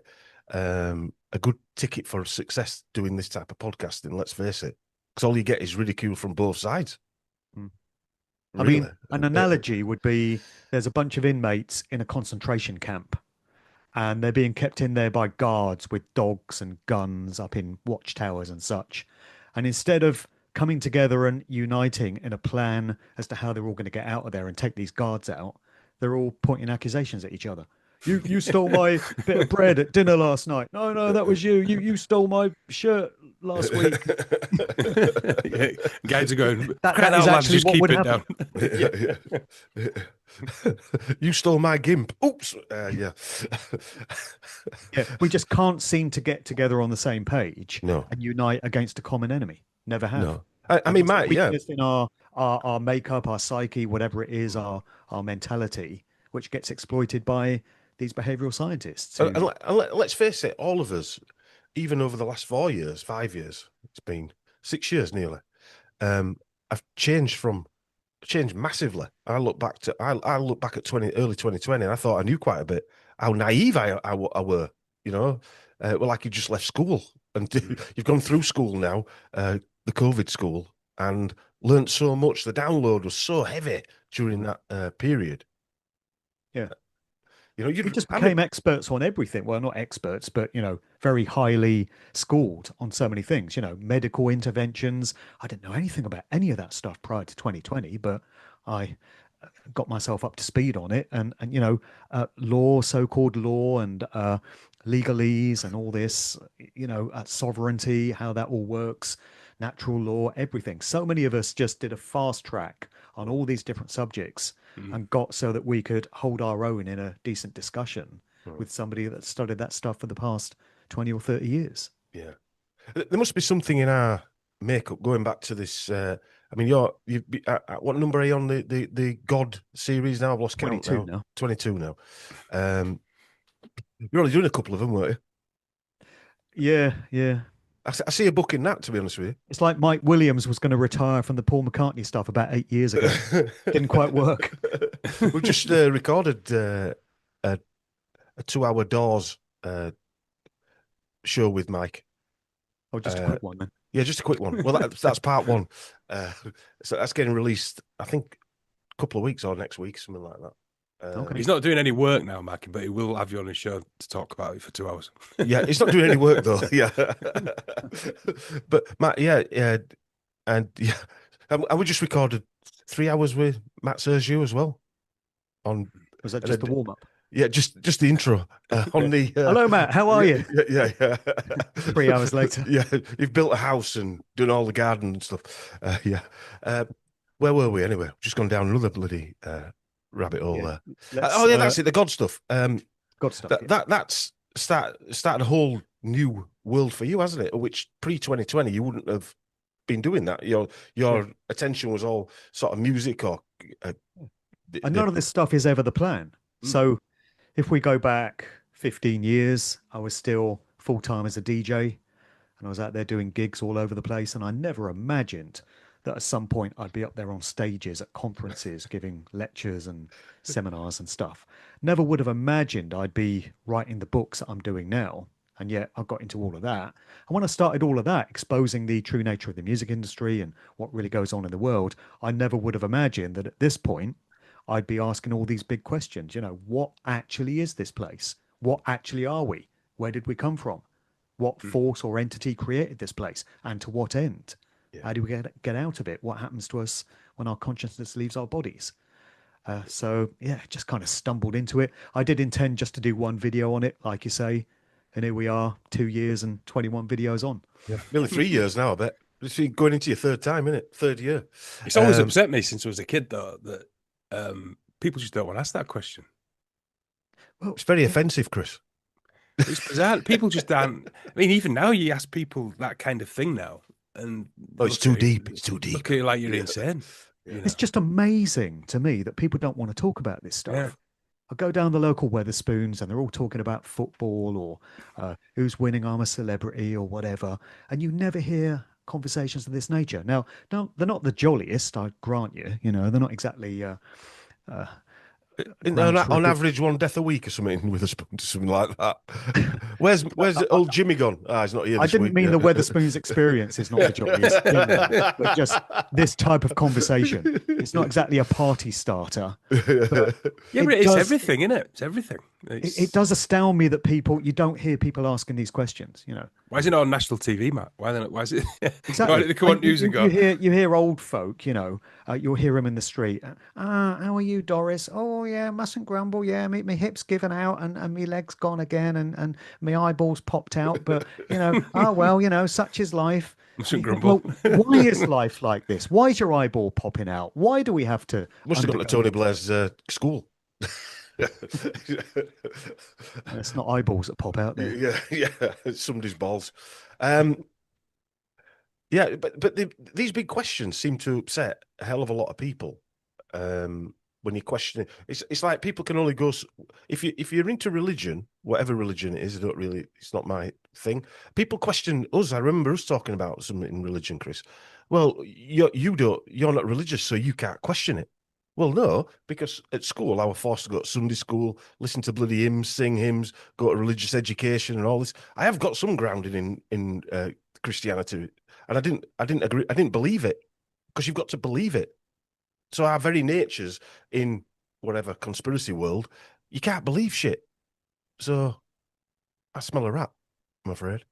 a good ticket for success doing this type of podcasting, let's face it. Because all you get is ridicule from both sides. Really. I mean, an analogy would be there's a bunch of inmates in a concentration camp, and they're being kept in there by guards with dogs and guns up in watchtowers and such. And instead of coming together and uniting in a plan as to how they're all going to get out of there and take these guards out, they're all pointing accusations at each other. You stole my bit of bread at dinner last night. No, that was you. You stole my shirt last week. Guys are going, that is actually what would happen. You stole my gimp. Oops. Yeah. We just can't seem to get together on the same page and unite against a common enemy. Never have. No. I mean, Mike, in our makeup, our psyche, whatever it is, our mentality, which gets exploited by these behavioral scientists. And let's face it, all of us, even over the last 5 years, it's been 6 years nearly, I've changed massively. I look back at early 2020, and I thought I knew quite a bit how naive I were. Like you just left school and you've gone through school now, the COVID school, and learnt so much. The download was so heavy during that period. Yeah. You just became experts on everything. Well, not experts, but, very highly schooled on so many things, medical interventions. I didn't know anything about any of that stuff prior to 2020, but I got myself up to speed on it. And law, so-called law, and legalese and all this, sovereignty, how that all works, natural law, everything. So many of us just did a fast track on all these different subjects and got so that we could hold our own in a decent discussion with somebody that studied that stuff for the past 20 or 30 years. Yeah. There must be something in our makeup going back to this. What number are you on the God series now? I've lost count 22 now. 22 now. You're only doing a couple of them, weren't you? Yeah. I see a book in that, to be honest with you. It's like Mike Williams was going to retire from the Paul McCartney stuff about 8 years ago. Didn't quite work. We've just recorded a 2-hour Doors show with Mike. Oh, just a quick one then. Yeah, just a quick one. Well, that's part one. So that's getting released, I think, couple of weeks or next week, something like that. Okay. He's not doing any work now, Mackie, but he will have you on his show to talk about it for 2 hours. Yeah, he's not doing any work though. Yeah, but Matt, and we just recorded 3 hours with Matt Sergio as well. Was that just the warm up? Yeah, just the intro on the. Hello, Matt. How are you? Yeah. 3 hours later. Yeah, you've built a house and done all the garden and stuff. Where were we anyway? Just gone down another bloody rabbit hole there. That's it. The God stuff. God stuff. That's started a whole new world for you, hasn't it? Which pre-2020 you wouldn't have been doing that. Your attention was all sort of music or. And none of this stuff is ever the plan. So if we go back 15 years, I was still full-time as a DJ, and I was out there doing gigs all over the place, and I never imagined that at some point I'd be up there on stages at conferences giving lectures and seminars and stuff. Never would have imagined I'd be writing the books that I'm doing now. And yet I got into all of that. And when I started all of that, exposing the true nature of the music industry and what really goes on in the world, I never would have imagined that at this point I'd be asking all these big questions. What actually is this place? What actually are we? Where did we come from? What force or entity created this place? And to what end? Yeah. How do we get out of it? What happens to us when our consciousness leaves our bodies? Just kind of stumbled into it. I did intend just to do one video on it, like you say. And here we are, 2 years and 21 videos on. Yeah, nearly 3 years now, I bet. It's going into your third time, isn't it? Third year. It's always upset me since I was a kid, though, that people just don't want to ask that question. Well, it's very offensive, Chris. It's bizarre. People just aren't. I mean, even now, you ask people that kind of thing now, and it's too deep. It's too deep. Look at you like you're insane. It's just amazing to me that people don't want to talk about this stuff. Yeah. I go down the local Weatherspoons and they're all talking about football or who's winning, I'm a celebrity or whatever. And you never hear conversations of this nature. Now, they're not the jolliest, I grant you. They're not exactly... on average, one death a week or something with a spoon, something like that. Where's old Jimmy gone? He's not here. I didn't mean the Weatherspoons experience is not the jolliest, but just this type of conversation. It's not exactly a party starter. But it's everything, isn't it? It's everything. It does astound me that you don't hear people asking these questions. Why is it not on national TV, Matt? Why is it? Exactly. Why did they come on news and go? You hear old folk. You'll hear them in the street. How are you, Doris? Oh yeah, mustn't grumble. Yeah, my hips given out and my legs gone again and my eyeballs popped out. But such is life. Mustn't grumble. Well, why is life like this? Why is your eyeball popping out? Why do we have to? Must have gone to Tony Blair's school. It's not eyeballs that pop out there. Yeah, it's somebody's balls. But these big questions seem to upset a hell of a lot of people. When you question it, it's like people can only go if you're into religion, whatever religion it is. It's not my thing. People question us. I remember us talking about something in religion, Chris. Well, you're not religious, so you can't question it. Well, no, because at school I was forced to go to Sunday school, listen to bloody hymns, sing hymns, go to religious education and all this. I have got some grounding in Christianity, and I didn't agree. I didn't believe it because you've got to believe it. So our very natures in whatever conspiracy world, you can't believe shit. So I smell a rat, I'm afraid.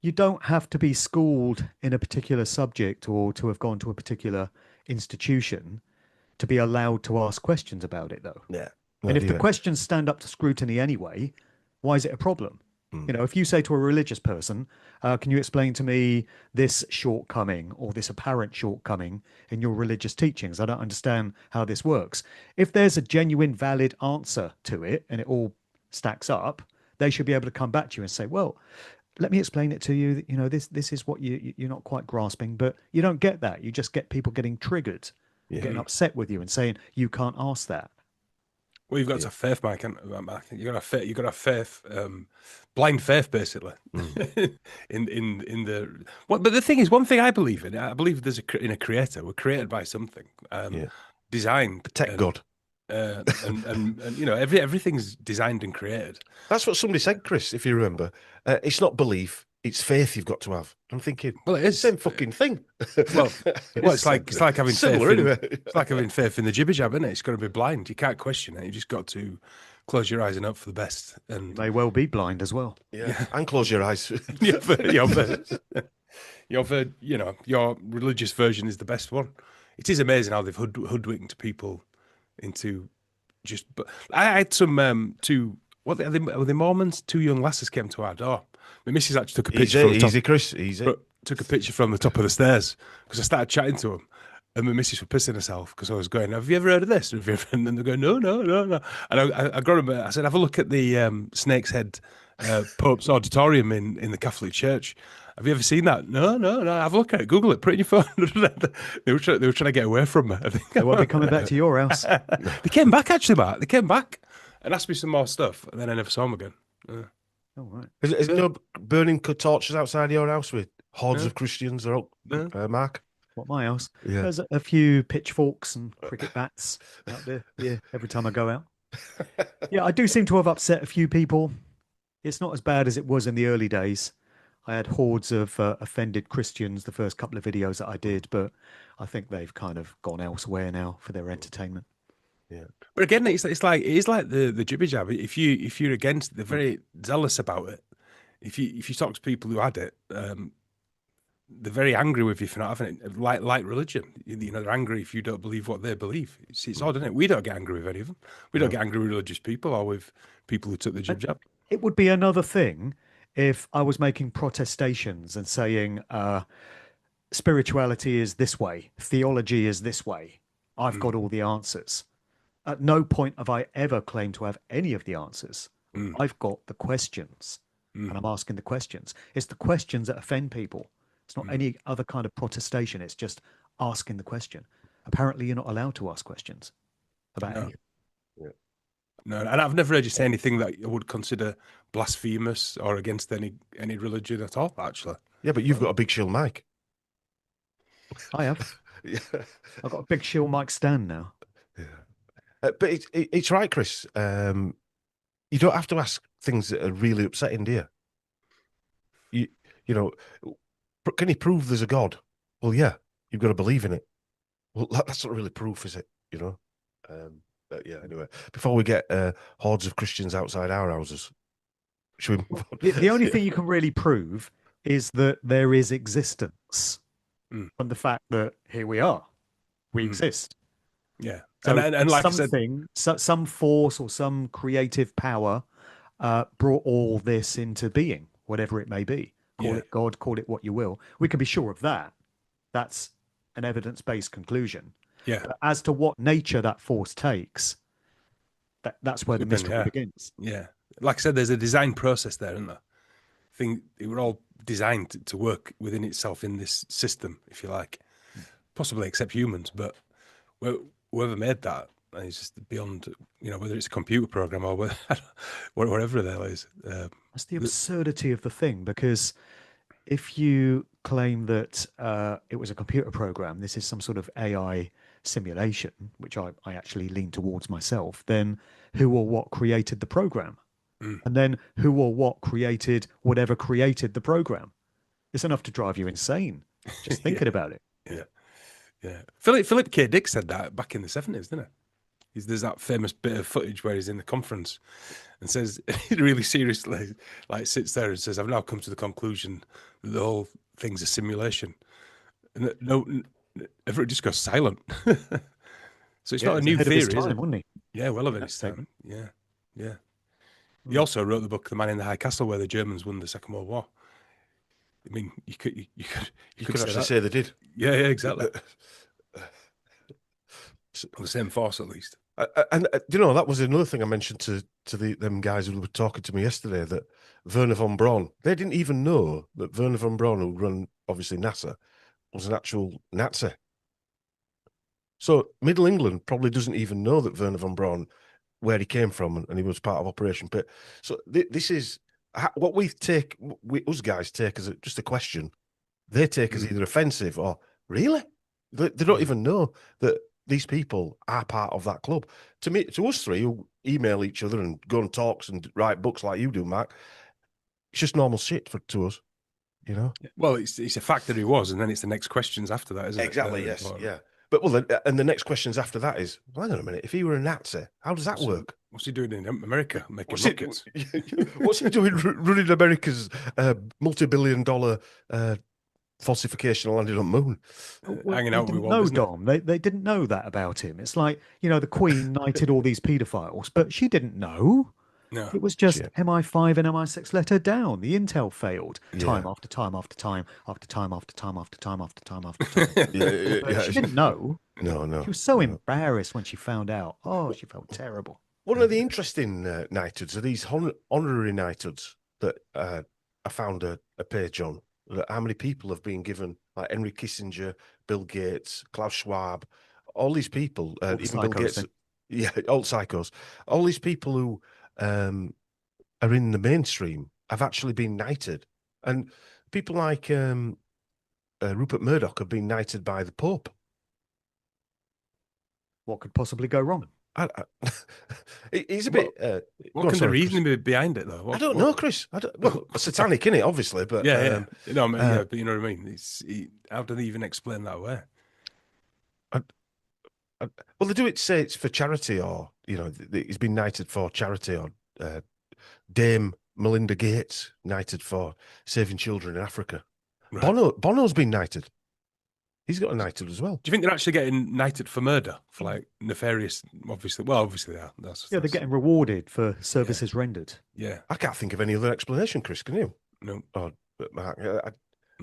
You don't have to be schooled in a particular subject or to have gone to a particular institution to be allowed to ask questions about it, though. Yeah. And if the questions stand up to scrutiny anyway, why is it a problem? If you say to a religious person, can you explain to me this shortcoming or this apparent shortcoming in your religious teachings? I don't understand how this works. If there's a genuine, valid answer to it and it all stacks up, they should be able to come back to you and say, well, let me explain it to you. This is what you're not quite grasping, but you don't get that. You just get people getting triggered, getting upset with you and saying, you can't ask that. Well, you've got to have faith, Mike. You've got to have faith, blind faith, basically. in the what? But the thing is, one thing I believe in. I believe there's in a creator. We're created by something, designed. The tech god. And everything's designed and created. That's what somebody said, Chris. If you remember, it's not belief; it's faith you've got to have. I'm thinking, well, it is same fucking thing. Well, it's like having similar faith. anyway. It's like having faith in the jibber jab, isn't it? It's got to be blind. You can't question it. You just got to close your eyes and hope for the best. And You may well be blind as well. Yeah, and close your eyes. your religious version is the best one. It is amazing how they've hoodwinked people into just. But I had some what were they Mormons? 2 young lasses came to our door. My missus actually took a picture from the top. Easy, Chris. Easy. Took a picture from the top of the stairs because I started chatting to them. And my missus was pissing herself because I was going, have you ever heard of this? And they're going, no. And I got them, I said, have a look at the Snake's Head Pope's Auditorium in the Catholic Church. Have you ever seen that? No. Have a look at it. Google it. Put it in your phone. They were trying to get away from me. I think. They won't be coming back to your house. They came back, actually, Mark. They came back and asked me some more stuff. And then I never saw them again. Oh, right. Is there no burning torches outside your house with hordes of Christians? Mark? What, my house? Yeah. There's a few pitchforks and cricket bats out there. Yeah, every time I go out. Yeah, I do seem to have upset a few people. It's not as bad as it was in the early days. I had hordes of offended Christians the first couple of videos that I did, but I think they've kind of gone elsewhere now for their entertainment. Yeah, but again, it is like the jibby jab. If you're against it, they're very zealous about it. If you talk to people who had it, they're very angry with you for not having it. Like religion, they're angry if you don't believe what they believe. It's odd, isn't it? We don't get angry with any of them. We don't get angry with religious people or with people who took the jib jab. It would be another thing if I was making protestations and saying spirituality is this way, theology is this way. I've got all the answers. At no point have I ever claimed to have any of the answers. I've got the questions, and I'm asking the questions. It's the questions that offend people. It's not any other kind of protestation. It's just asking the question. Apparently, you're not allowed to ask questions about anything. No, and I've never heard you say anything that I would consider blasphemous or against any religion at all, actually. Yeah, but you've got a big shield mic. I have. I've got a big shield mic stand now. Yeah. But it's right, Chris. You don't have to ask things that are really upsetting, do you? You know, can you prove there's a God? Well, yeah, you've got to believe in it. Well, that's not really proof, is it? You know? But yeah, anyway, before we get hordes of Christians outside our houses, should we move on? The only thing you can really prove is that there is existence from the fact that here we are. We exist. Yeah. So and like something, I said, some force or some creative power brought all this into being, whatever it may be. Call it God, call it what you will. We can be sure of that. That's an evidence-based conclusion. Yeah. But as to what nature that force takes, that's where the mystery begins. Yeah. Like I said, there's a design process there, isn't there? It were all designed to work within itself in this system, if you like. Possibly except humans, but whoever made that is just beyond, whether it's a computer program or whatever the hell is. That's the absurdity of the thing, because if you claim that it was a computer program, this is some sort of AI simulation, which I actually lean towards myself, then who or what created the program? And then who or what created whatever created the program? It's enough to drive you insane just thinking about it. Yeah. Philip K. Dick said that back in the 70s, didn't he? There's that famous bit of footage where he's in the conference and says, really seriously, like sits there and says, I've now come to the conclusion that the whole thing's a simulation. And everyone just goes silent. So it's not a new theory, is it? Wasn't he? Yeah, well of his time. Yeah. He also wrote the book The Man in the High Castle, where the Germans won the Second World War. I mean, you could actually say they did. Yeah, exactly. The same force, at least. And that was another thing I mentioned to them guys who were talking to me yesterday, that Werner von Braun, they didn't even know that Werner von Braun, who run obviously NASA, was an actual Nazi. So Middle England probably doesn't even know that Werner von Braun, where he came from, and he was part of Operation Pitt. So this is what us guys take as just a question. They take as either offensive or really. They don't even know that these people are part of that club. To us three who email each other and go on talks and write books like you do, Mark, it's just normal shit to us. You know. Well, it's a fact that he was, and then it's the next questions after that, isn't it? Exactly. Yes. Yeah. But and the next questions after that is, well, hang on a minute. If he were a Nazi, how does that work? What's he doing in America? Making rockets? What's he doing running America's multi-billion-dollar falsification of landing on the moon? Hanging out with Walt No, Disney. Dom. They didn't know that about him. It's like, the Queen knighted all these paedophiles, but she didn't know. No. It was just MI5 and MI6 let her down. The intel failed time after time after time after time after time after time after time after time. She didn't know. No. She was so embarrassed when she found out. Oh, she felt terrible. One of the interesting knighthoods are these honorary knighthoods that I found a page on. How many people have been given, like Henry Kissinger, Bill Gates, Klaus Schwab, all these people, even Bill Gates. All psychos. All these people who are in the mainstream have actually been knighted. And people like Rupert Murdoch have been knighted by the Pope. What could possibly go wrong? He's a bit. What can the reason be behind it, though? I don't know, Chris. Well, satanic, innit? Obviously, but yeah. But you know what I mean. How do they even explain that away? Well, they do it. Say it's for charity, or he's been knighted for charity, or Dame Melinda Gates knighted for saving children in Africa. Right. Bono's been knighted. He's got a knighthood as well. Do you think they're actually getting knighted for murder, for like nefarious? Obviously they are. They're getting rewarded for services rendered. Yeah, I can't think of any other explanation, Chris. Can you? No. Mark, no.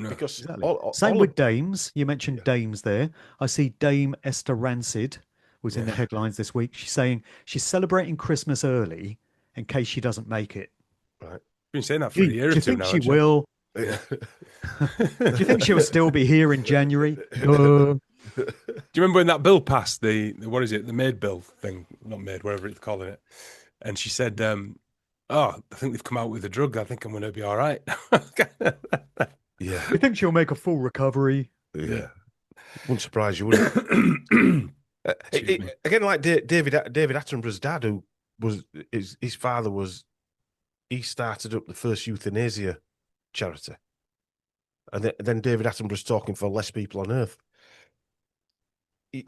Because exactly. Same with dames. You mentioned dames there. I see Dame Esther Rancid was in the headlines this week. She's saying she's celebrating Christmas early in case she doesn't make it. Right. Been saying that for a year or two now. Do you think she will? Yeah. Do you think she'll still be here in January? Do you remember when that bill passed? The what is it? The maid bill thing, not maid, whatever it's calling it. And she said, "Oh, I think they've come out with a drug. I think I'm going to be all right." Yeah. You think she'll make a full recovery? Yeah. Wouldn't surprise you, would it? Again, like David Attenborough's dad, who was his father was, he started up the first euthanasia charity, and then David Attenborough's talking for less people on Earth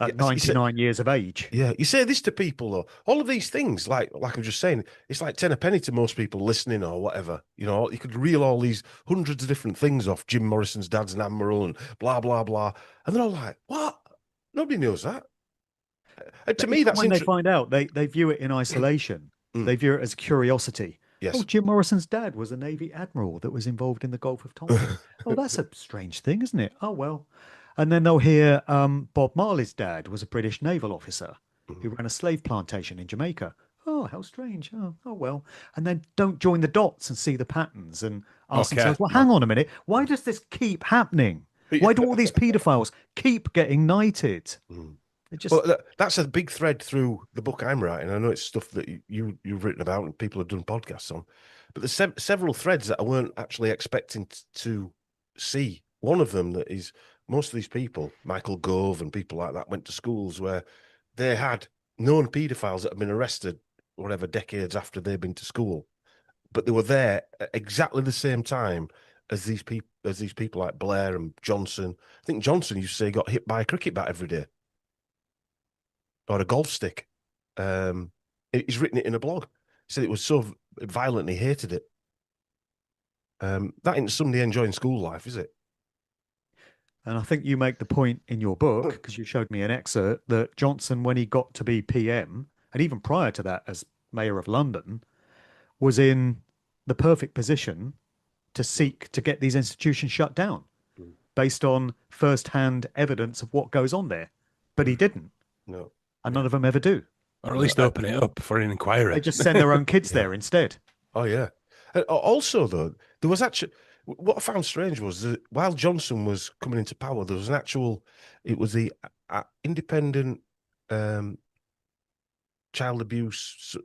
at 99 years of age. Yeah, you say this to people though. All of these things, like I'm just saying, it's like 10 a penny to most people listening or whatever. You could reel all these hundreds of different things off. Jim Morrison's dad's an admiral and blah blah blah, and they're all like, "What? Nobody knows that." And to me, that's when they find out, they view it in isolation. They view it as curiosity. Yes. Oh, Jim Morrison's dad was a Navy admiral that was involved in the Gulf of Tonkin. Oh, that's a strange thing, isn't it? Oh, well. And then they'll hear Bob Marley's dad was a British naval officer who ran a slave plantation in Jamaica. Oh, how strange. Oh, well. And then don't join the dots and see the patterns and ask themselves, well, hang on a minute. Why does this keep happening? Why do all these paedophiles keep getting knighted? Well, that's a big thread through the book I'm writing. I know it's stuff that you've written about and people have done podcasts on, but there's several threads that I weren't actually expecting to see. One of them that is most of these people, Michael Gove and people like that, went to schools where they had known paedophiles that had been arrested, whatever, decades after they'd been to school, but they were there at exactly the same time as these people like Blair and Johnson. I think Johnson used to say he got hit by a cricket bat every day. Or a golf stick. He's written it in a blog. He said it was so violent he hated it. That ain't somebody enjoying school life, is it? And I think you make the point in your book, because you showed me an excerpt, that Johnson, when he got to be PM, and even prior to that as Mayor of London, was in the perfect position to seek to get these institutions shut down based on first-hand evidence of what goes on there. But he didn't. No. And none of them ever do. Or at least open it up for an inquiry. They just send their own kids there instead. Oh, yeah. Also, though, there was actually... What I found strange was that while Johnson was coming into power, there was an actual... It was the independent child abuse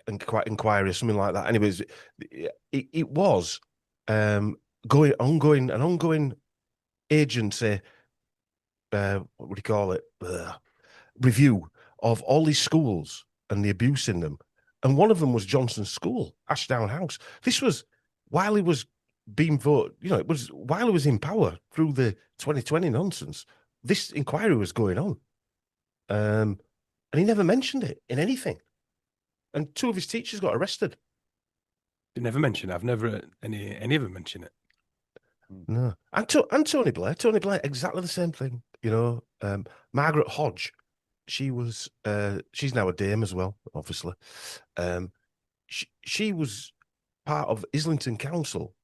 inquiry or something like that. Anyways, it was an ongoing agency... what would you call it? Review of all these schools and the abuse in them. And one of them was Johnson's school, Ashdown House. This was while he was been voted, it was while he was in power through the 2020 nonsense, this inquiry was going on. And he never mentioned it in anything. And 2 of his teachers got arrested. They never mention it. I've never heard any of them mention it. No. And Tony Blair. Tony Blair, exactly the same thing. Margaret Hodge, she's now a dame as well, obviously. She was part of Islington Council,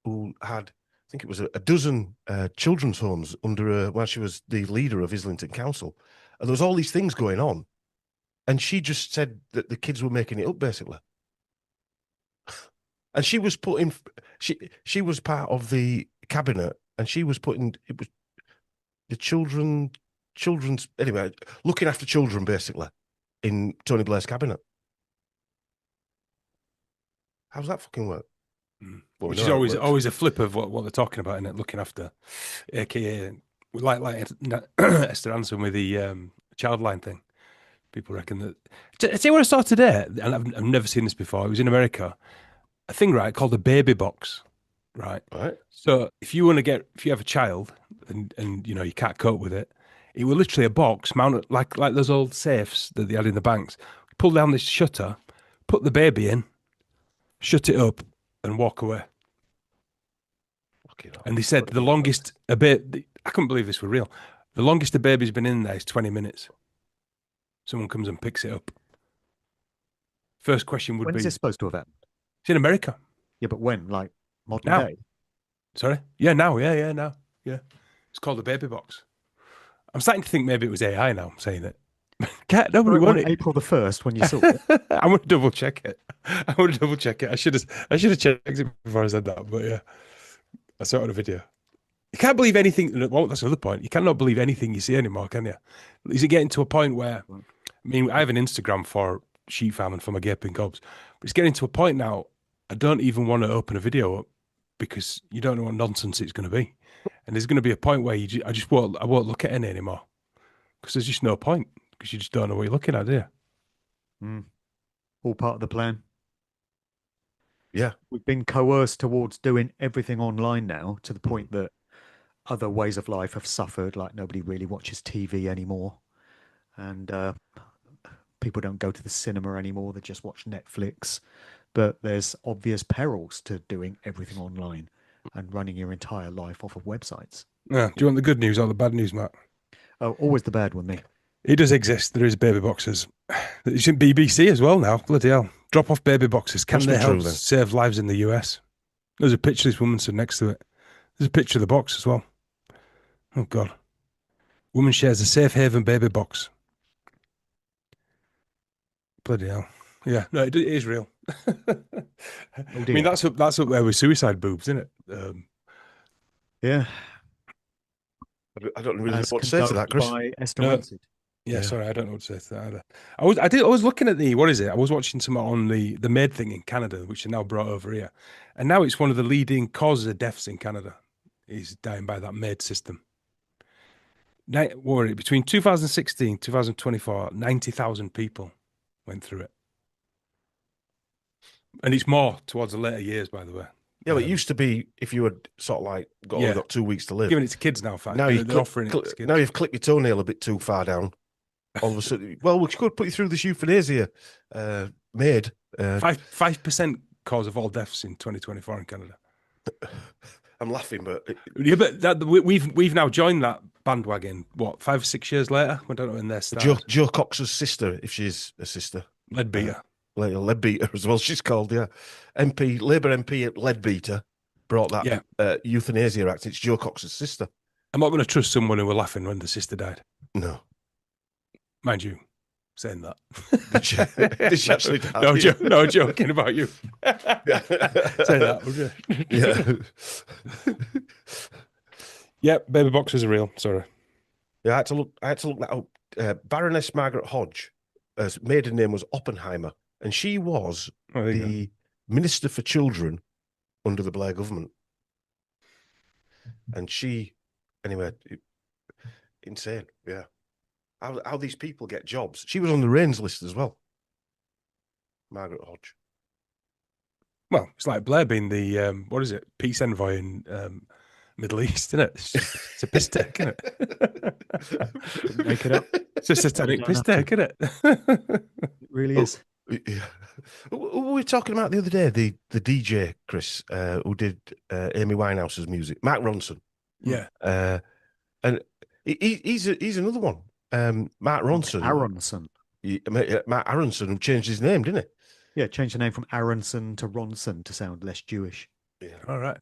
who had, I think it was a dozen children's homes under her while she was the leader of Islington Council. And there was all these things going on. And she just said that the kids were making it up, basically. And she was she was part of the cabinet, and she was it was the children's, anyway, looking after children, basically, in Tony Blair's cabinet. How's that fucking work? Well, which is always a flip of what they're talking about, in it, looking after, aka like Esther Hansen with the childline thing. People reckon that. I tell you what I saw today, and I've never seen this before. It was in America, a thing, right, called a baby box, right? Right. So if you have a child and you can't cope with it, it will literally a box mounted like those old safes that they had in the banks. Pull down this shutter, put the baby in, shut it up, and walk away. And they said the longest I couldn't believe this were real. The longest a baby's been in there is 20 minutes. Someone comes and picks it up. First question would be... When's this supposed to have happened? It's in America. Yeah, but when? Like modern Now. day? Sorry? Yeah, now. Yeah, now. Yeah. It's called a baby box. I'm starting to think maybe it was AI now, I'm saying it. Nobody want it. April the 1st when you saw it. I'm going to double check it. I should have checked it before I said that, but yeah. I saw it on a video. You can't believe anything. Well, that's another point. You cannot believe anything you see anymore, can you? Is it getting to a point where, I have an Instagram for sheep farming for my gaping cobs, but it's getting to a point now, I don't even want to open a video up because you don't know what nonsense it's going to be. And there's going to be a point where I won't look at any anymore because there's just no point because you just don't know what you're looking at, do you? All part of the plan. Yeah. We've been coerced towards doing everything online now to the point that other ways of life have suffered, like nobody really watches TV anymore. And people don't go to the cinema anymore. They just watch Netflix. But there's obvious perils to doing everything online and running your entire life off of websites. Yeah. Do you want the good news or the bad news, Matt? Oh, always the bad one, me. It does exist. There is baby boxes. It's in BBC as well now. Bloody hell. Drop off baby boxes. Can they help save lives in the US? There's a picture of this woman stood next to it. There's a picture of the box as well. Oh, God. Woman shares a safe haven baby box. Bloody hell. Yeah, no, it is real. That's up there with suicide boobs, isn't it? Yeah. I don't really know what to say to that, Chris. Yeah, sorry, I don't know what to say to that either. I was looking at what is it? I was watching some on the MAID thing in Canada, which are now brought over here. And now it's one of the leading causes of deaths in Canada. Is dying by that MAID system. Between 2016 and 2024, 90,000 people went through it. And it's more towards the later years, by the way. Yeah, but it used to be if you had sort of like only got 2 weeks to live. Giving it to kids now, fact. Now now you've clipped your toenail a bit too far down. All of a sudden, well, we could put you through this euthanasia MAID. 5% cause of all deaths in 2024 in Canada. I'm laughing, but we've now joined that bandwagon. What, 5 or 6 years later? I don't know when they're started. Jo Cox's sister, if she's a sister, Leadbeater. Leadbeater as well. She's called, yeah. Labour MP at Leadbeater brought that euthanasia act. It's Jo Cox's sister. I'm not going to trust someone who were laughing when the sister died. No, mind you, saying that. Did she actually die? No, joking about you. Say that, would you? Yeah. Yeah, baby boxes are real. Sorry. Yeah, I had to look that up. Baroness Margaret Hodge, her maiden name was Oppenheimer, and she was the Minister for Children under the Blair government. And anyway, insane. Yeah. How these people get jobs. She was on the Reigns list as well. Margaret Hodge. Well, it's like Blair being the what is it, peace envoy in Middle East, isn't it? It's a piss take, isn't it? Didn't make it up. It's a satanic Don't piss have to. take, isn't it? It really is. Yeah. Who were we talking about the other day? The DJ, Chris, who did Amy Winehouse's music, Mark Ronson. Yeah. And he's another one. Mark Ronson. Aronson. Matt Aronson, who changed his name, didn't he? Yeah, changed the name from Aronson to Ronson to sound less Jewish. Yeah. All right.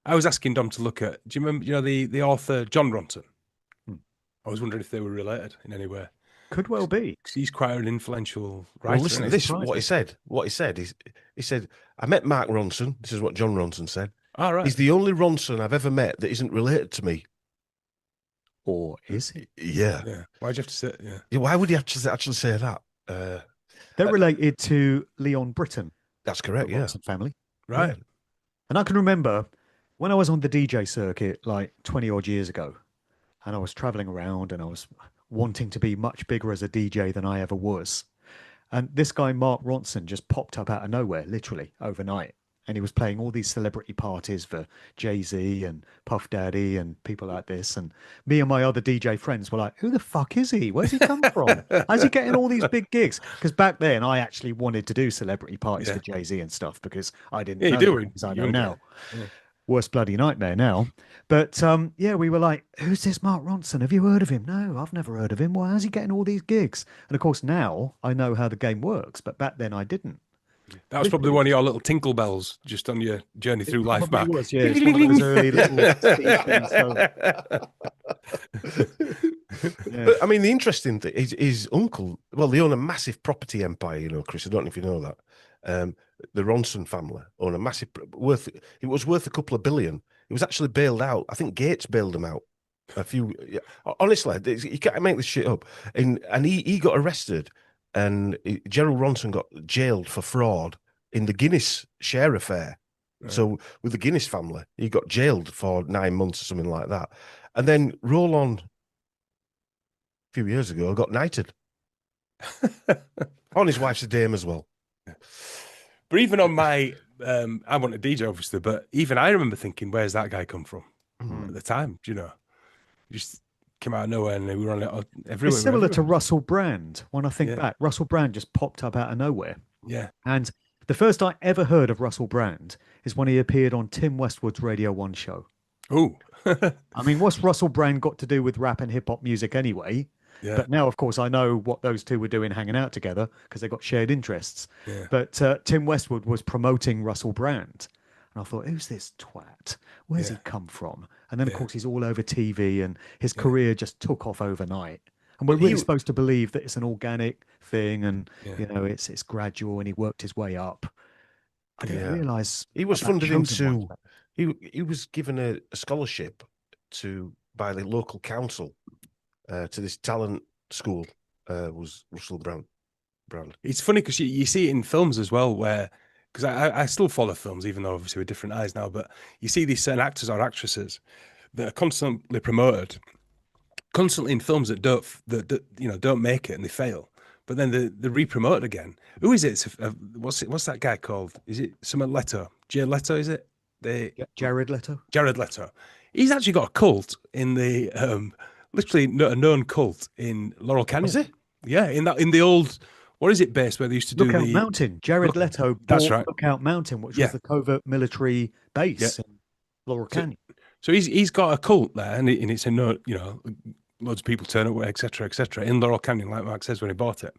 I was asking Dom to look at. Do you remember? You know the author John Ronson. I was wondering if they were related in any way. Could well be. 'Cause he's quite an influential writer. Well, listen to this. surprising. What he said is, he said, I met Mark Ronson. This is what John Ronson said. All right. He's the only Ronson I've ever met that isn't related to me. Or is he? Yeah. Yeah. Why'd you have to say? Yeah. Yeah, why would he actually say that? They're related to Leon Britton, That's the correct. Yeah. Ronson family. Right. And I can remember when I was on the DJ circuit like 20 odd years ago, and I was traveling around and I was wanting to be much bigger as a DJ than I ever was. And this guy, Mark Ronson, just popped up out of nowhere, literally overnight. And he was playing all these celebrity parties for Jay-Z and Puff Daddy and people like this. And me and my other DJ friends were like, who the fuck is he? Where's he come from? How's he getting all these big gigs? Because back then I actually wanted to do celebrity parties Yeah. for Jay-Z and stuff because I didn't Yeah, know you do the it things I know younger. now. Yeah. Worst bloody nightmare now. But yeah, we were like, who's this Mark Ronson? Have you heard of him? No, I've never heard of him. Why is he getting all these gigs? And of course, now I know how the game works, but back then I didn't. That was probably one of your little tinkle bells just on your journey through life, Probably Mark. was, yeah. It's one of those early little Steve things, so, yeah. But I mean, the interesting thing is his uncle. Well, they own a massive property empire, you know, Chris. I don't know if you know that. The Ronson family own a massive It was worth a couple of billion. It was actually bailed out. I think Gates bailed them out. Honestly, you can't make this shit up. And he got arrested, and Gerald Ronson got jailed for fraud in the Guinness share affair. Right. So with the Guinness family, he got jailed for 9 months or something like that. And then roll on a few years ago, got knighted. On his wife's a dame as well. But even on my, I want a DJ, obviously, but even I remember thinking, where's that guy come from at the time? Do you know? Just came out of nowhere and we were on it everywhere. It's similar to Russell Brand. When I think back, Russell Brand just popped up out of nowhere. Yeah. And the first I ever heard of Russell Brand is when he appeared on Tim Westwood's Radio 1 show. Oh. I mean, what's Russell Brand got to do with rap and hip hop music anyway? Yeah. But now, of course, I know what those two were doing hanging out together because they got shared interests. Yeah. But Tim Westwood was promoting Russell Brand. And I thought, who's this twat? Where's he come from? And then, of course, he's all over TV and his career just took off overnight. And we're really supposed to believe that it's an organic thing and, you know, it's gradual and he worked his way up. I didn't realise. He was funded into, he was given a scholarship by the local council to this talent school, was Russell Brand. It's funny because you see it in films as well where, because I still follow films, even though obviously with different eyes now, but you see these certain actors or actresses that are constantly promoted, constantly in films that don't make it and they fail, but then they're re-promoted again. Who is it? What's that guy called? Is it someone Leto? Jared Leto, is it? Jared Leto? Jared Leto. He's actually got a cult in the, literally a known cult in Laurel Canyon. Is it? Yeah, in the old... What is it based where they used to do Lookout Mountain? Jared Leto that's bought right. Lookout Mountain, which was the covert military base in Laurel Canyon. So he's got a cult there, and it's a note, loads of people turn up, et cetera, in Laurel Canyon, like Mark says when he bought it.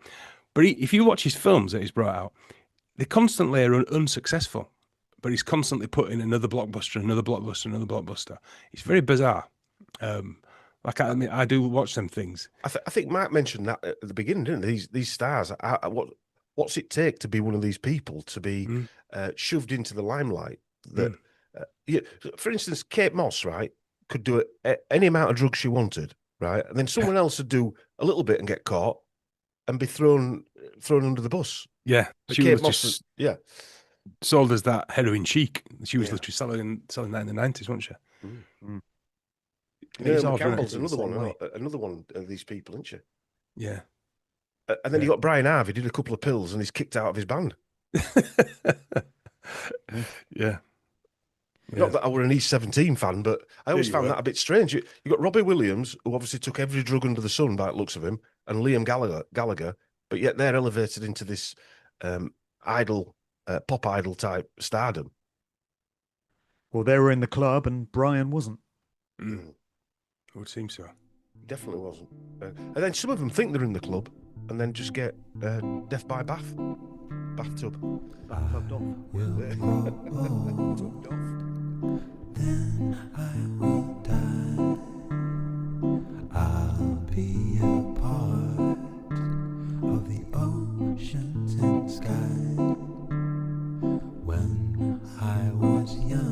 But if you watch his films that he's brought out, they constantly are unsuccessful. But he's constantly putting another blockbuster. It's very bizarre. I do watch them things. I think Mark mentioned that at the beginning, didn't he? These stars. What's it take to be one of these people to be shoved into the limelight? That, for instance, Kate Moss, right, could do any amount of drugs she wanted, right, and then someone else would do a little bit and get caught and be thrown under the bus. Yeah, But she Kate was Moss just sold as that heroin chic. She was literally selling that in the 90s, wasn't she? Campbell's another one of these people, isn't she? Yeah. And then you got Brian Harvey, did a couple of pills and he's kicked out of his band. Yeah. Not that I were an East 17 fan, but I always found that a bit strange. You got Robbie Williams, who obviously took every drug under the sun by the looks of him, and Liam Gallagher, but yet they're elevated into this pop idol type stardom. Well, they were in the club and Brian wasn't. It would seem so. Definitely wasn't. And then some of them think they're in the club and then just get death by bathtub. Tugged off. Tugged off. Then I will die. I'll be a part of the oceans and sky. When I was young,